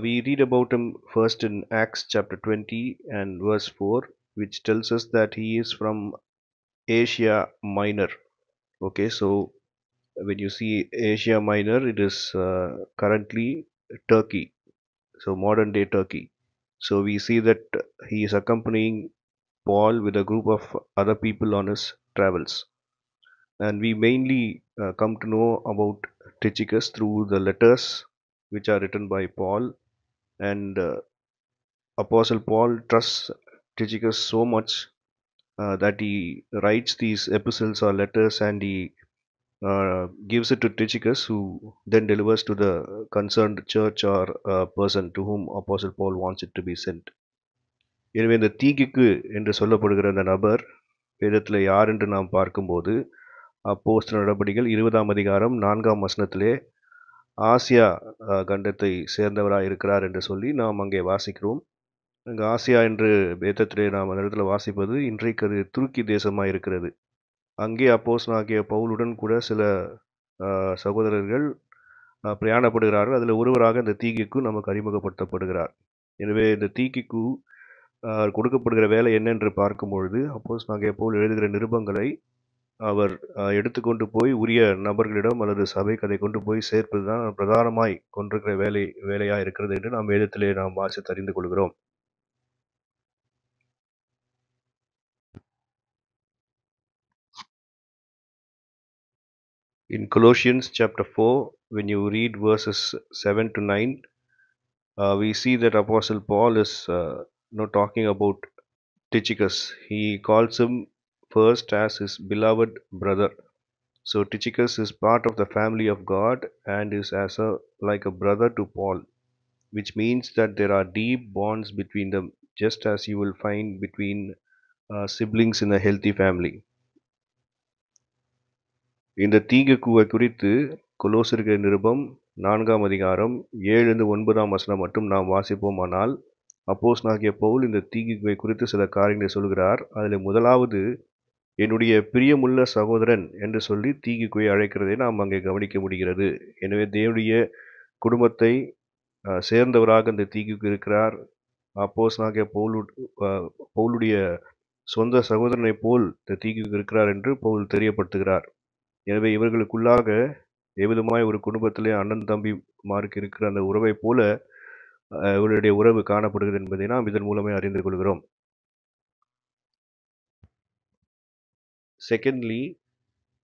We read about him first in Acts chapter 20 and verse 4, which tells us that he is from Asia Minor. Okay, so when you see Asia Minor, it is currently Turkey, so modern day Turkey. So we see that he is accompanying Paul with a group of other people on his travels. And we mainly come to know about Tychicus through the letters which are written by Paul, and Apostle Paul trusts Tychicus so much that he writes these epistles or letters, and he gives it to Tychicus, who then delivers to the concerned church or person to whom Apostle Paul wants it to be sent. எனவே இந்த தீகிக்கு என்று சொல்லப்படுகிற அந்த நபர் வேதத்தில் யார் என்று நாம் பார்க்கும்போது, அப்போஸ்தலர் நடபடிகள் 20ஆம் அதிகாரம் 4ஆம் வசனத்திலே ஆசியா கண்டத்தை சேர்ந்தவராக இருக்கிறார் என்று சொல்லி நாம் அங்கே வாசிக்கிறோம். அங்கே ஆசியா என்று வேதத்திலே நாம் அந்த இடத்துல வாசிப்பது இன்றைக்கு அது துருக்கி தேசமாக இருக்கிறது. அங்கே அப்போஸ்தலனாகிய பவுலுடன் கூட சில சகோதரர்கள் பிரயாணப்படுகிறார்கள். அதில் ஒருவராக இந்த தீகிக்கு நமக்கு அறிமுகப்படுத்தப்படுகிறார். எனவே இந்த தீகிக்கு கொடுக்கப்படுகிற வேலை என்னென்று பார்க்கும்பொழுது, அப்போஸ்தலனாகிய பவுல் எழுதுகிற நிருபங்களை அவர் எடுத்துக்கொண்டு போய் உரிய நபர்களிடம் அல்லது சபைக்கு அதை கொண்டு போய் சேர்ப்பது தான் பிரதானமாய் கொண்டிருக்கிற வேலையாக இருக்கிறது என்று நாம் வேதத்திலே நாம் வாசித்து அறிந்து கொள்கிறோம். In Colossians chapter 4, when you read verses 7 to 9, we see that Apostle Paul is not talking about Tychicus. He calls him first as his beloved brother. So Tychicus is part of the family of God and is like a brother to Paul, which means that there are deep bonds between them, just as you will find between siblings in a healthy family. இந்த தீகிக்குவை குறித்து கொலோசருக்கு நிருபம் 4ஆம் அதிகாரம் 7-9ஆம் வசனம் மட்டும் நாம் வாசிப்போமானால், அப்போஸ்தலனாகிய பவுல் இந்த தீகிக்குவை குறித்து சில காரியங்களை சொல்கிறார். அதில் முதலாவது, என்னுடைய பிரியமுள்ள சகோதரன் என்று சொல்லி தீகிக்குவை அழைக்கிறதை நாம் அங்கே கவனிக்க முடிகிறது. எனவே தேவனுடைய குடும்பத்தை சேர்ந்தவராக இந்த தீகிக்கு இருக்கிறார். அப்போஸ்தலனாகிய பவுலுடைய சொந்த சகோதரனை போல் இந்த தீகிக்கு இருக்கிறார் என்று பவுல் தெரியப்படுத்துகிறார். எனவே இவர்களுக்குள்ளாக எவ்விதமாய் ஒரு குடும்பத்திலே அண்ணன் தம்பி மார்க்கு இருக்கிற அந்த உறவை போல இவருடைய உறவு காணப்படுகிறது என்பதை நாம் இதன் மூலமே அறிந்து கொள்கிறோம். Secondly,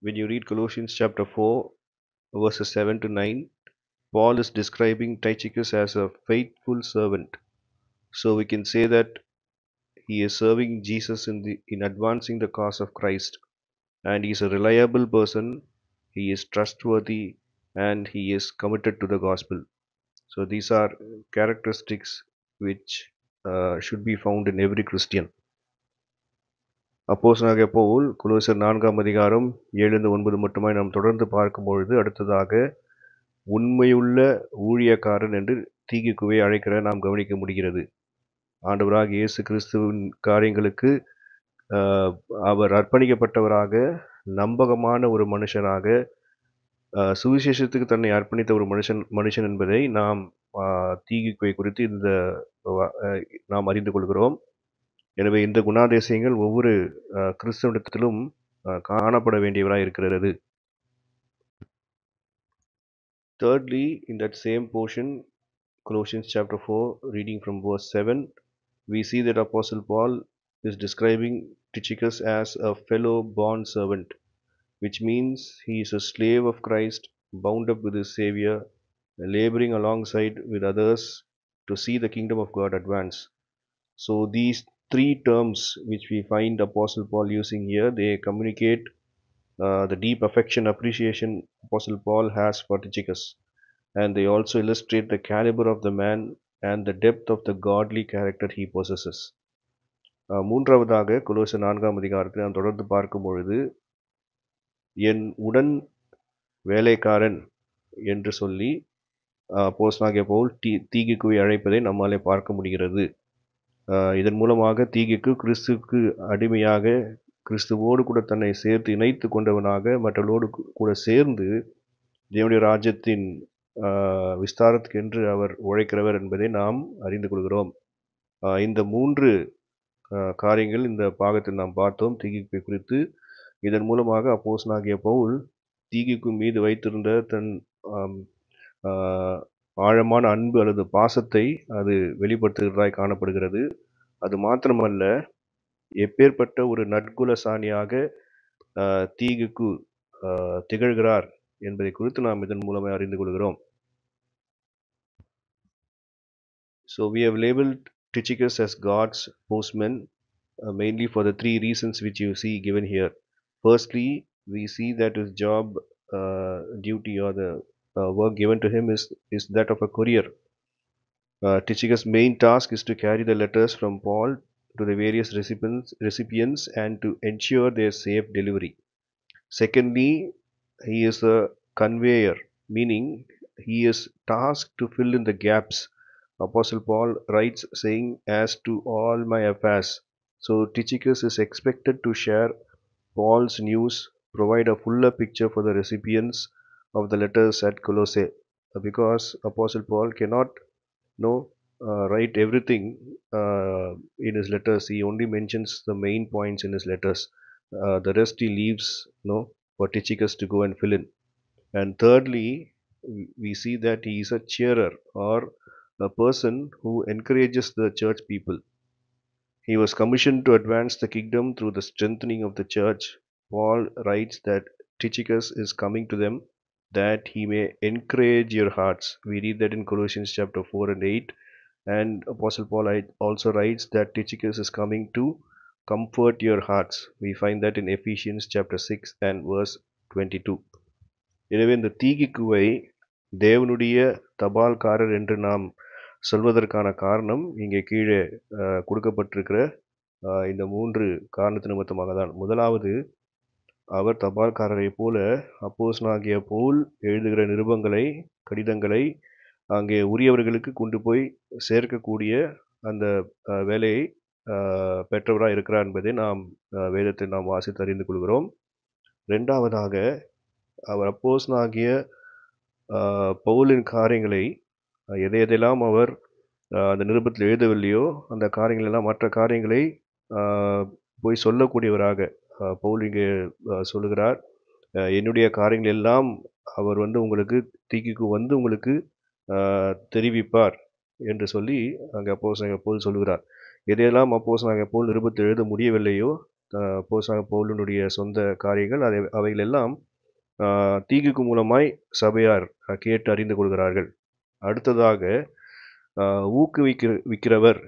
when you read Colossians chapter 4 verses 7 to 9, Paul is describing Tychicus as a faithful servant. So we can say that he is serving Jesus in advancing the cause of Christ, and he is a reliable person, he is trustworthy, and he is committed to the gospel. So these are characteristics which should be found in every Christian. அப்போஸ்தலனாகிய பவுல் கொலோசியர் 4ஆம் அதிகாரம் 7-9 மட்டுமாய் நாம் தொடர்ந்து பார்க்கும்பொழுது, அடுத்ததாக உண்மையுள்ள ஊழியக்காரன் என்று தீகிக்குவை அழைக்கிற நாம் கவனிக்க முடிகிறது. ஆண்டவராக இயேசு கிறிஸ்துவின் காரியங்களுக்கு அவர் அர்ப்பணிக்கப்பட்டவராக, நம்பகமான ஒரு மனுஷனாக, சுவிசேஷத்துக்கு தன்னை அர்ப்பணித்த ஒரு மனுஷன் என்பதை நாம் தீகிக்குவை குறித்து நாம் அறிந்து கொள்கிறோம். எனவே இந்த குணாதிசயங்கள் ஒவ்வொரு கிறிஸ்தவத்திலும் காணப்பட வேண்டியவராய் இருக்கிறது. Thirdly, in that same portion, Colossians chapter 4, reading from verse 7, we see that Apostle Paul is describing Tychicus as a fellow bond servant, which means he is a slave of Christ, bound up with his Savior, laboring alongside with others to see the kingdom of God advance. So these three terms which we find Apostle Paul using here, they communicate the deep affection, appreciation Apostle Paul has for Tychicus, and they also illustrate the caliber of the man and the depth of the godly character he possesses. மூன்றாவதாக கொலோசியர் 4ஆம் அதிகாரத்தில் நாம் தொடர்ந்து பார்க்கும் பொழுது, என் உடன் வேலைக்காரன் என்று சொல்லி அப்போஸ்தலனாகிய பவுல் தீகிக்குவை அழைப்பதை நம்மாலே பார்க்க முடிகிறது. இதன் மூலமாக தீகிக்கு கிறிஸ்துவுக்கு அடிமையாக, கிறிஸ்துவோடு கூட தன்னை சேர்த்து இணைத்து கொண்டவனாக, மற்றவர்களோடு கூட சேர்ந்து தேவனுடைய ராஜ்யத்தின் விஸ்தாரத்துக்கென்று அவர் உழைக்கிறவர் என்பதை நாம் அறிந்து கொள்கிறோம். இந்த 3 காரியங்கள் இந்த பாகத்தில் நாம் பார்த்தோம் தீகிக்குவை குறித்து. இதன் மூலமாக அப்போஸ்தலனாகிய பவுல் தீகிக்கு மீது வைத்திருந்த தன் ஆழமான அன்பு அல்லது பாசத்தை அது வெளிப்படுத்துகிறதாய் காணப்படுகிறது. அது மாத்திரமல்ல, எப்பேற்பட்ட ஒரு நற்குலசானியாக தீகிக்கு திகழ்கிறார் என்பதை குறித்து நாம் இதன் மூலமாக அறிந்து கொள்கிறோம். So we have labeled Tychicus as God's postman, mainly for the 3 reasons which you see given here. Firstly, we see that his job duty or the work given to him is that of a courier. Tychicus' main task is to carry the letters from Paul to the various recipients and to ensure their safe delivery. Secondly, he is a conveyor, meaning he is tasked to fill in the gaps. Apostle Paul writes saying, as to all my affairs. So Tychicus is expected to share Paul's news, provide a fuller picture for the recipients of the letters at Colossae, because Apostle Paul cannot write everything in his letters. He only mentions the main points in his letters. The rest he leaves for Tychicus to go and fill in. And thirdly, we see that he is a cheerer, or a person who encourages the church people. He was commissioned to advance the kingdom through the strengthening of the church. Paul writes that Tychicus is coming to them that he may encourage your hearts. We read that in Colossians chapter 4 and 8. And Apostle Paul also writes that Tychicus is coming to comfort your hearts. We find that in Ephesians chapter 6 and verse 22. எனவே இந்த தீகிக்குவை தேவனுடைய தபால்காரர் என்று நாம் சொல்வதற்கான காரணம் இங்கே கீழே கொடுக்கப்பட்டிருக்கிற இந்த 3 காரணத்து நிமித்தமாக தான். முதலாவது, அவர் தபால்காரரை போல அப்போஸ்தலனாகிய பவுல் எழுதுகிற நிருபங்களை, கடிதங்களை அங்கே உரியவர்களுக்கு கொண்டு போய் சேர்க்கக்கூடிய அந்த வேலையை பெற்றவராக இருக்கிறார் என்பதை நாம் வேதத்தை நாம் வாசித்து அறிந்து கொள்கிறோம். ரெண்டாவதாக, அவர் அப்போஸ்தலனாகிய பவுலின் காரியங்களை எதையெல்லாம் அவர் அந்த நிருபத்தில் எழுதவில்லையோ அந்த காரியங்களெல்லாம், மற்ற காரியங்களை போய் சொல்லக்கூடியவராக பவுல் இங்கே சொல்லுகிறார். என்னுடைய காரியங்கள் எல்லாம் அவர் உங்களுக்கு தீகிக்கு உங்களுக்கு தெரிவிப்பார் என்று சொல்லி அங்கே அப்போஸ்தலனாகிய பவுல் சொல்லுகிறார். எதையெல்லாம் அப்போஸ்தலனாகிய பவுல் நிருபத்தில் எழுத முடியவில்லையோ, அப்போஸ்தலனாகிய பவுலினுடைய சொந்த காரியங்கள் அவைகளெல்லாம் தீகிக்கு மூலமாய் சபையார் கேட்டு அறிந்து கொள்கிறார்கள். அடுத்ததாக, ஊக்குவிக்கிறவர்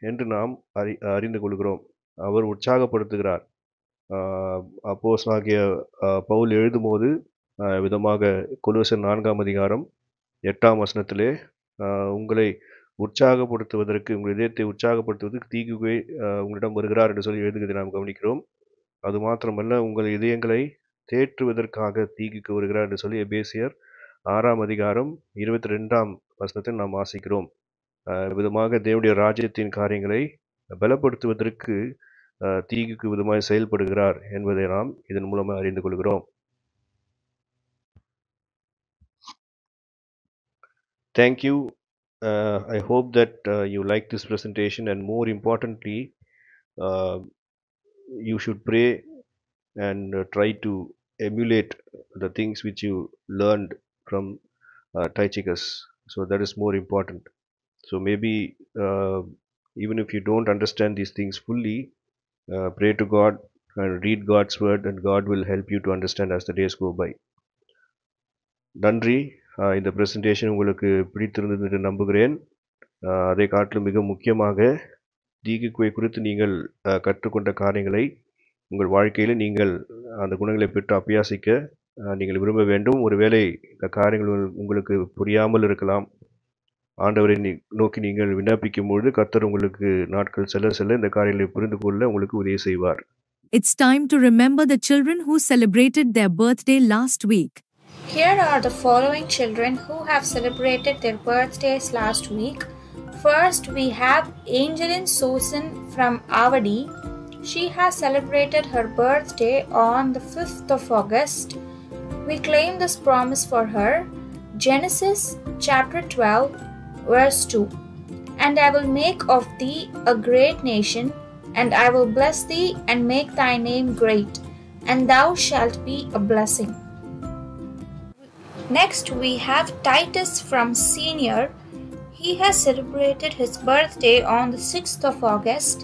என்று நாம் அறிந்து கொள்கிறோம். அவர் உற்சாகப்படுத்துகிறார். அப்போஸ்தலனாகிய பவுல் எழுதும்போது விதமாக கொலோசியர் 4ஆம் அதிகாரம் 8ஆம் வசனத்திலே உங்களை உற்சாகப்படுத்துவதற்கு, உங்கள் இதயத்தை உற்சாகப்படுத்துவதற்கு தீகிக்குவை உங்களிடம் வருகிறார் என்று சொல்லி எழுதுகிறதை நாம் கவனிக்கிறோம். அது மாத்திரமல்ல, உங்கள் இதயங்களை தேற்றுவதற்காக தீகிக்கு வருகிறார் என்று சொல்லி எபேசியர் 6ஆம் அதிகாரம் 22ஆம் வசனத்தை நாம் வாசிக்கிறோம். விதமாக தேவனுடைய ராஜ்யத்தின் காரியங்களை பலப்படுத்துவதற்கு தீகிக்கு விதமாக செயல்படுகிறார் என்பதை நாம் இதன் மூலமாக அறிந்து கொள்கிறோம். Thank you. I hope that you like this presentation, and more importantly, uh, you should pray and try to emulate the things which you learned from Tychicus. So that is more important. So maybe even if you don't understand these things fully, pray to God and read God's word, and God will help you to understand as the days go by. நன்றி. இந்த presentation உங்களுக்கு பிடித்திருந்தது என்று நம்புகிறேன். அதை காட்டிலும் மிக முக்கியமாக தீகிக்குவை குறித்து நீங்கள் கற்றுக்கொண்ட காரியங்களை உங்கள் வாழ்க்கையில் நீங்கள் அந்த குணங்களை பெற்று அபியாசிக்க நீங்கள் விரும்ப வேண்டும். ஒருவேளை இந்த காரியங்கள் உங்களுக்கு புரியாமல் இருக்கலாம். ஆண்டவரை நோக்கி நீங்கள் விண்ணப்பிக்கும் பொழுது கர்த்தர் உங்களுக்கு நாட்கள் செல்ல செல்ல இந்த காரியங்களை புரிந்து கொள்ள உங்களுக்கு உதவி செய்வார். It's time to remember the children who celebrated their birthday last week. Here are the following children who have celebrated their birthdays last week. First, we have Angeline Susan from Avadi. She has celebrated her birthday on the 5th of August. We claim this promise for her. Genesis chapter 12, verse 2. And I will make of thee a great nation, and I will bless thee and make thy name great, and thou shalt be a blessing. Next, we have Titus from Senior. He has celebrated his birthday on the 6th of August.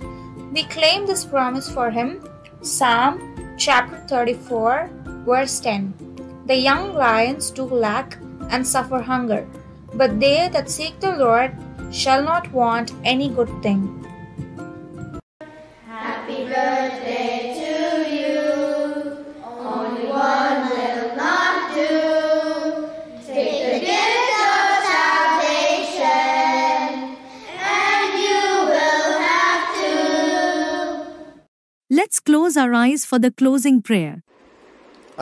We claim this promise for him. Psalm chapter 34, verse 10. The young lions do lack and suffer hunger, but they that seek the Lord shall not want any good thing. Happy birthday to you. Only one will not do. Take the gift of salvation, and you will have to. Let's close our eyes for the closing prayer.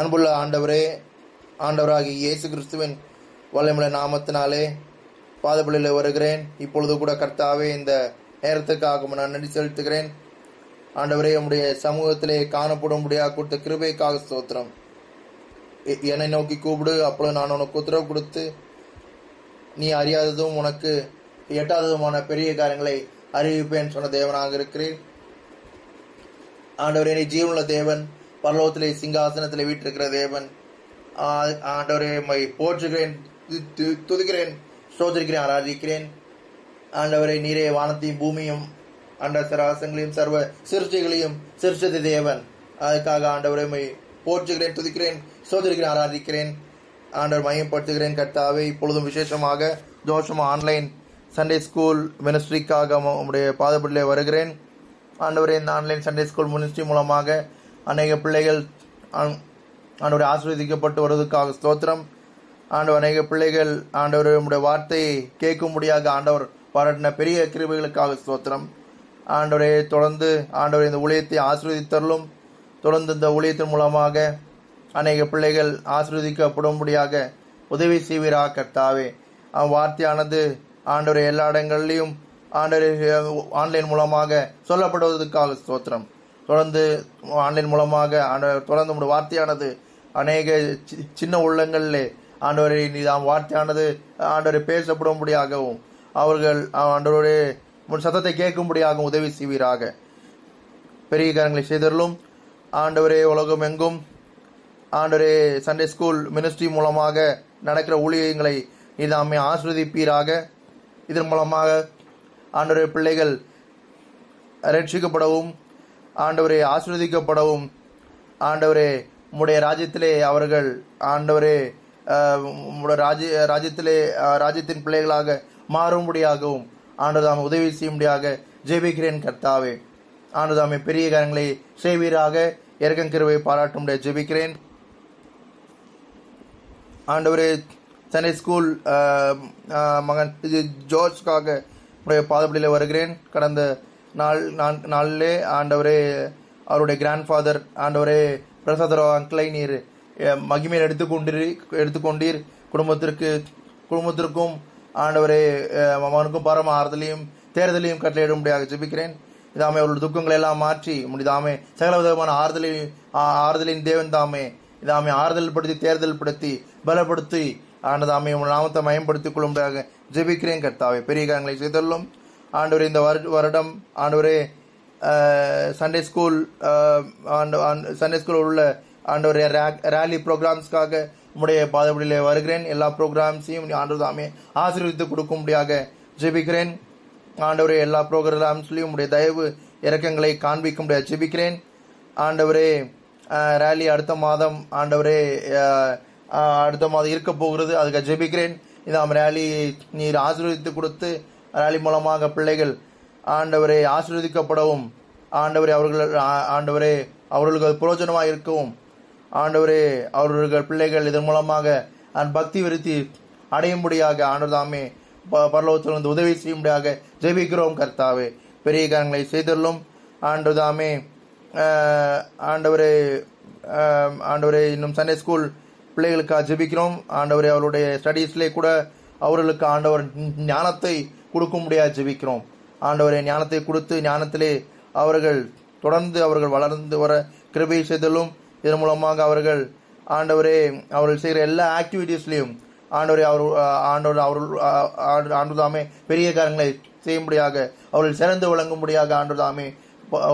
அன்புள்ள ஆண்டவரே, ஆண்டவராகிய இயேசு கிறிஸ்துவின் வல்லமையுள்ள நாமத்தினாலே பாதபலியில் வருகிறேன். இப்பொழுது கூட கர்த்தாவே இந்த நேரத்துக்காக நான் நன்றி செலுத்துகிறேன். ஆண்டவரே, உம்முடைய சமூகத்திலே காணப்படும்படியாக கொடுத்த கிருபைக்காக ஸ்தோத்திரம். என்னை நோக்கி கூப்பிடு, அப்பொழுது நான் உனக்கு உத்தரவு கொடுத்து நீ அறியாததும் உனக்கு எட்டாததுமான பெரிய காரியங்களை அறிவிப்பேன் சொன்ன தேவனாக இருக்கிறேன். ஆண்டவரே, நீ ஜீவனுள்ள தேவன், பரலோகத்திலே சிங்காசனத்திலே வீற்றிருக்கிற தேவன். ஆண்டவரே, போற்றுகிறேன், துதிக்கிறேன், ஸ்தோத்திரிக்கிறேன், ஆராதிக்கிறேன். ஆண்டவரை, நீரே வானத்தையும் பூமியும் அண்ட சராசங்களையும் சர்வ சிருஷ்டிகளையும் சிருஷ்டித்த தேவன். அதுக்காக ஆண்டவரை போற்றுகிறேன், துதிக்கிறேன், ஸ்தோத்திரிக்கிறேன், ஆராதிக்கிறேன். ஆண்டவர் மையப்படுத்துகிறேன். கர்த்தாவே, இப்பொழுதும் விசேஷமாக ஜோஷமா ஆன்லைன் சண்டே ஸ்கூல் மினிஸ்ட்ரிக்காக உங்களுடைய பாதப்படியிலே வருகிறேன். ஆண்டவரே, இந்த ஆன்லைன் சண்டே ஸ்கூல் மினிஸ்ட்ரி மூலமாக அநேக பிள்ளைகள் ஆண்டவரை ஆசீர்வதிக்கப்பட்டு வருவதற்காக ஸ்தோத்திரம். ஆண்டவர், அநேக பிள்ளைகள் ஆண்டவர் உடைய வார்த்தையை கேட்கும்படியாக ஆண்டவர் பாராட்டின பெரிய கிருபைகளுக்காக ஸ்தோத்திரம். ஆண்டவரை, தொடர்ந்து ஆண்டவர் இந்த ஊழியத்தை ஆசீர்வதித்தருளும். தொடர்ந்து இந்த ஊழியத்தின் மூலமாக அநேக பிள்ளைகள் ஆசீர்வதிக்கப்படும்படியாக உதவி செய்வீராக கர்த்தாவே. வார்த்தையானது ஆண்டவரை எல்லா இடங்களிலும் ஆண்டவரை ஆன்லைன் மூலமாக சொல்லப்படுவதற்காக ஸ்தோத்திரம். தொடர்ந்து ஆன்லைன் மூலமாக ஆண்டவர் தொடர்ந்து உடைய வார்த்தையானது அநேக சின்ன உள்ளங்களிலே ஆண்டவரை நீதாம் வார்த்தையானது ஆண்டவரை பேசப்படும்படியாகவும் அவர்கள் ஆண்டவருடைய சத்தத்தை கேட்கும்படியாகவும் உதவி செய்வீராக. பெரிய காரியங்களை செய்தருளும். ஆண்டவரே, உலகம் எங்கும் ஆண்டவரே சண்டே ஸ்கூல் மினிஸ்ட்ரி மூலமாக நடக்கிற ஊழியங்களை நீதாமே ஆசீர்வதிப்பீராக. இதன் மூலமாக ஆண்டவரே பிள்ளைகள் ரட்சிக்கப்படவும் ஆண்டவரே ஆசீர்வதிக்கப்படவும் ஆண்டவரே உம்முடைய ராஜ்யத்திலே அவர்கள் ஆண்டவரே ராஜ்யத்திலே ராஜ்யத்தின் பிள்ளைகளாக மாறும்படியாகவும் ஆண்டதாமை உதவி செய்யும்படியாக ஜெபிக்கிறேன் கர்த்தாவே. ஆண்டதாமை பெரிய காரியங்களை செய்வீராக. இரக்கம் கிருபை பாராட்டும்படியாக ஜெபிக்கிறேன். ஆண்டவரே, சண்டே ஸ்கூல் மகன் ஜோர்ஜ்காக உடைய பாதப்படியில் வருகிறேன். கடந்த நாளிலே ஆண்டவரே அவருடைய கிராண்ட்ஃபாதர் ஆண்டவரே பிரசாதரோ அங்கிளை நீர் மகிமையில் எடுத்துக்கொண்டீர். குடும்பத்திற்கும் ஆண்டவரே மகனுக்கும் பரம ஆறுதலையும் தேர்தலையும் கட்டளையிடும்படியாக ஜெபிக்கிறேன். இதாமே அவருடைய துக்கங்களை எல்லாம் மாற்றி முடிதாமே சகல விதமான ஆறுதலின் தேவன் தாமே இதாமே ஆறுதல் படுத்தி தேர்தல் படுத்தி பலப்படுத்தி ஆண்டதாமே உங்கள் நாமத்தை மயம்படுத்திக் கொள்ளும்படியாக ஜெபிக்கிறேன் கர்த்தாவே. பெரிய காரியங்களை செய்துள்ளோம் ஆண்டவரே. இந்த வருடம் ஆண்டவரே சண்டே ஸ்கூல் உள்ள ஆண்டவரே ரேலி ப்ரோக்ராம்ஸ்க்காக உங்களுடைய பாதபடியிலே வருகிறேன். எல்லா ப்ரோக்ராம்ஸையும் ஆண்டவதாமே ஆசீர்வதித்து கொடுக்கும்படியாக ஜெபிக்கிறேன் ஆண்டவரே. எல்லா ப்ரோக்ராம்ஸ்லையும் உங்களுடைய தயவு இறக்கங்களை காண்பிக்க முடியாது ஜெபிக்கிறேன் ஆண்டவரே. ரேலி அடுத்த மாதம் ஆண்டவரே இருக்க போகிறது, அதுக்கு ஜெபிக்கிறேன். இந்த ரேலி நீர் ஆசீர்வதித்து கொடுத்து ரேலி மூலமாக பிள்ளைகள் ஆண்டவரே ஆசீர்வதிக்கப்படவும் ஆண்டவரே அவர்களுக்கு அது பிரயோஜனமாக இருக்கவும் ஆண்டவரே அவர்கள் பிள்ளைகள் இதன் மூலமாக பக்தி விருத்தி அடையும்படியாக ஆண்டவர்தாமே பரலோகத்தில் வந்து உதவி செய்யும்படியாக ஜெபிக்கிறோம் கர்த்தாவே. பெரிய காரியங்களை செய்துள்ளோம் ஆண்டவர்தாமே. ஆண்டவரே இன்னும் சண்டே ஸ்கூல் பிள்ளைகளுக்காக ஜெபிக்கிறோம் ஆண்டவரே. அவருடைய ஸ்டடீஸ்லேயே கூட அவர்களுக்கு ஆண்டவர் ஞானத்தை கொடுக்க முடியாது ஜெபிக்கிறோம் ஆண்டவரே. ஞானத்தை கொடுத்து ஞானத்திலே அவர்கள் தொடர்ந்து வளர்ந்து வர கிருபை செய்தலும் இதன் மூலமாக அவர்கள் அவர்கள் செய்கிற எல்லா ஆக்டிவிட்டீஸ்லையும் ஆண்டவர்தாமே பெரிய காரியங்களை செய்யும்படியாக அவர்கள் சிறந்து விளங்கும்படியாக ஆண்டவர்தாமே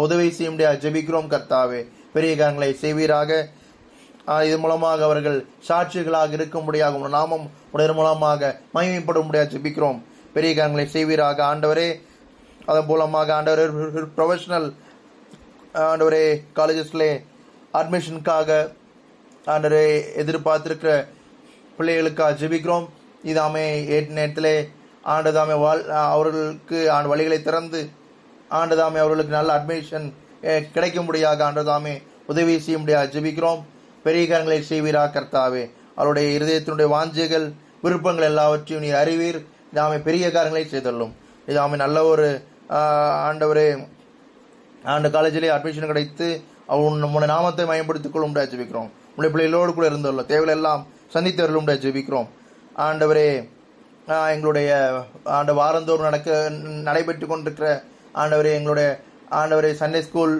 உதவி செய்யும்படியாக ஜெபிக்கிறோம் கர்த்தாவே. பெரிய காரியங்களை செய்வீராக. இதன் மூலமாக அவர்கள் சாட்சிகளாக இருக்கும்படியாக உங்கள் நாமம் உடைய மூலமாக மகிமைப்படும்படியாக ஜெபிக்கிறோம். பெரிய காரியங்களை செய்வீராக ஆண்டவரே. அதன் மூலமாக ஆண்டவரே ப்ரொஃபஷனல் ஆண்டவரே காலேஜஸ்ல அட்மிஷனுக்காக ஆண்டவரே எதிர்பார்த்திருக்கிற பிள்ளைகளுக்காக ஜெபிக்கிறோம். இதாமே நேரத்திலே ஆண்டதாமே அவர்களுக்கு வழிகளை திறந்து ஆண்டதாமே அவர்களுக்கு நல்ல அட்மிஷன் கிடைக்கும்படியாக ஆண்டதாமே உதவி செய்யும்படியாக ஜெபிக்கிறோம். பெரிய காரியங்களை செய்வீரா கர்த்தாவே. அவருடைய இருதயத்தினுடைய வாஞ்சைகள் விருப்பங்கள் எல்லாவற்றையும் நீ அறிவீர். இதாமே பெரிய காரியங்களை செய்துள்ளோம். இதாமே நல்ல ஒரு ஆண்டவரே காலேஜிலே அட்மிஷன் கிடைத்து நம்முடைய நாமத்தை மயப்படுத்திக் கொள்ள முடியாது ஜெபிக்கிறோம். உங்களுடைய பிள்ளைகளோடு கூட இருந்துள்ள தேவைகள் எல்லாம் சந்தித்து வரல முடியாது ஜெபிக்கிறோம் ஆண்டவரே. எங்களுடைய வாரந்தோறும் நடைபெற்று கொண்டிருக்கிற ஆண்டவரே எங்களுடைய சண்டே ஸ்கூல்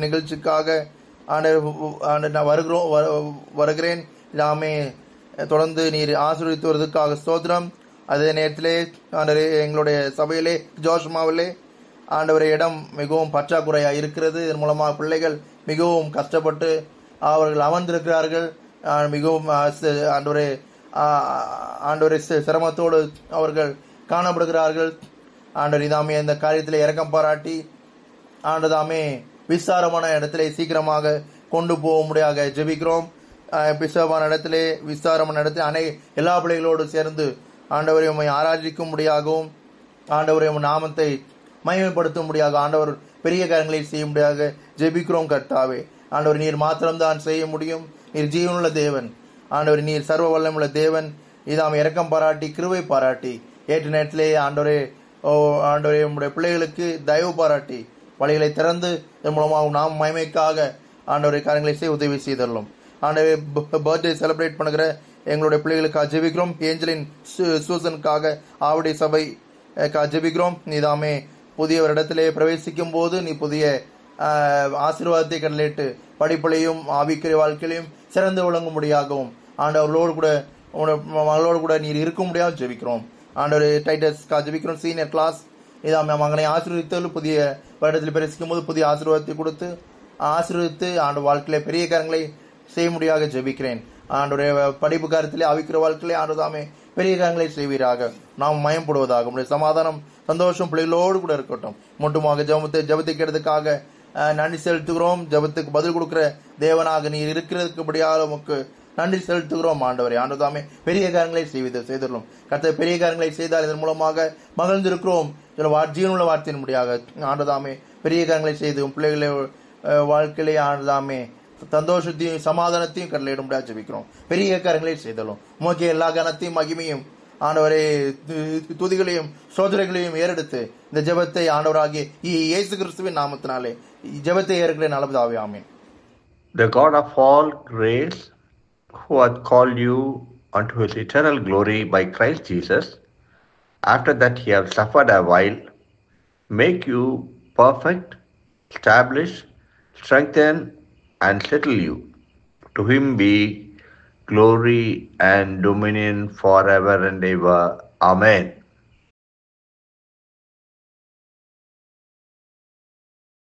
நிகழ்ச்சிக்காக நான் வருகிறேன். இதாமே தொடர்ந்து நீர் ஆசீர்வதித்து வருவதற்காக ஸ்தோத்திரம். அதே நேரத்திலே எங்களுடைய சபையிலே ஜோஷ்மாவிலே ஆண்டவரே இடம் மிகவும் பற்றாக்குறையாக இருக்கிறது. இதன் மூலமாக பிள்ளைகள் மிகவும் கஷ்டப்பட்டு அவர்கள் அமர்ந்திருக்கிறார்கள். மிகவும் ஆண்டவரே சிரமத்தோடு அவர்கள் காணப்படுகிறார்கள். ஆண்டவர் இதாமே அந்த காரியத்தில் இரக்கம் பாராட்டி ஆண்டதாமே விசாரமான இடத்திலே சீக்கிரமாக கொண்டு போக முடியாக ஜெபிக்கிறோம். விசாரமான இடத்திலே எல்லா பிள்ளைகளோடு சேர்ந்து ஆண்டவரை உம்மை ஆராதிக்கும் முடியாகவும் ஆண்டவரை உம் நாமத்தை மகிமைப்படுத்தும் முடியாக ஆண்டவர் பெரிய காரியங்களை செய்ய முடியாக ஜெபிக்கிறோம் கர்த்தாவே. ஆண்டவர் நீர் மாத்திரம்தான் செய்ய முடியும். நீர் ஜீவனுள்ள தேவன் ஆண்டவர், நீர் சர்வ வல்லமுள்ள தேவன். இதாம் இரக்கம் பாராட்டி கிருபை பாராட்டி ஏற்ற நேரத்திலே ஆண்டவரே உம்முடைய பிள்ளைகளுக்கு தயவு பாராட்டி வழிகளை திறந்து இதன் மூலமாக நாம் மகிமைக்காக ஆண்டவரை காரியங்களை செய்ய உதவி செய்துள்ளோம். ஆண்டவரே பர்த்டே செலிப்ரேட் பண்ணுகிற எங்களுடைய பிள்ளைகளுக்காக ஜெபிக்கிறோம். ஏஞ்சலின் சூசனுக்காக ஆவுடைய சபை ஜெபிக்கிறோம். நீதாமே புதிய ஒரு இடத்திலே பிரவேசிக்கும் போது நீ புதிய ஆசீர்வாதத்தை கடலிட்டு படிப்பிலையும் ஆவிக்கிற வாழ்க்கையிலையும் சிறந்து விளங்கும்படியாகவும் ஆண்டவர்களோடு கூட மகளோடு கூட நீர் இருக்க முடியாது ஜெபிக்கிறோம். ஆண்டவர் டைட்டஸ் ஜெபிக்கிறோம். சீனியர் கிளாஸ் இதாமே மகனை ஆசீர்வதித்தல் புதிய வருடத்தில் பிரவேசிக்கும் போது புதிய ஆசீர்வாதத்தை கொடுத்து ஆசீர்வதித்து ஆண்டு வாழ்க்கையில பெரிய காரியங்களை செய்ய முடியாக ஜெபிக்கிறேன். ஆண்டுடைய படிப்பு காரியத்திலே ஆவிக்கிற வாழ்க்கையிலே ஆண்டுதாமே பெரிய காரியங்களை செய்வீராக. நாம் மயப்படுவதாக உடைய சமாதானம் சந்தோஷம் பிள்ளைகளோடு கூட இருக்கட்டும். மட்டுமாக ஜபத்துக்கிறதுக்காக நன்றி செலுத்துகிறோம். ஜபத்துக்கு பதில் கொடுக்கிற தேவனாக நீர் இருக்கிறதுக்கு படியாக உமக்கு நன்றி செலுத்துகிறோம் ஆண்டவரே. ஆண்டுதாமே பெரிய காரியங்களை செய்துள்ளோம். கர்த்தர் பெரிய காரியங்களை செய்தால் இதன் மூலமாக மகிழ்ந்திருக்கிறோம். ஜீவனுள்ள வார்த்தையின் முடியாக ஆண்டுதாமே பெரிய காரியங்களை செய்து பிள்ளைகளை வாழ்க்கையிலே ஆண்டுதாமே சந்தோஷத்தையும் சமாதானத்தையும் கடலிட முடியாது ஜெபிக்கிறோம். பெரிய காரியங்களை செய்தலும் உமக்கு எல்லா கனத்தையும் மகிமையும் ஆண்டவரே துதிகளையும் சோதனைகளையும் ஏறெடுத்து இந்த ஜெபத்தை ஆண்டவராகிய இயேசு கிறிஸ்துவின் நாமத்தினாலே ஜெபத்தை ஏற்கிறேன். நல்லதாவே ஆமென். The God of all grace, who hath called you unto his eternal glory by Christ Jesus, after that he hath suffered a while, make you perfect, establish, strengthen, and settle you. To him be glory and dominion forever and ever. Amen.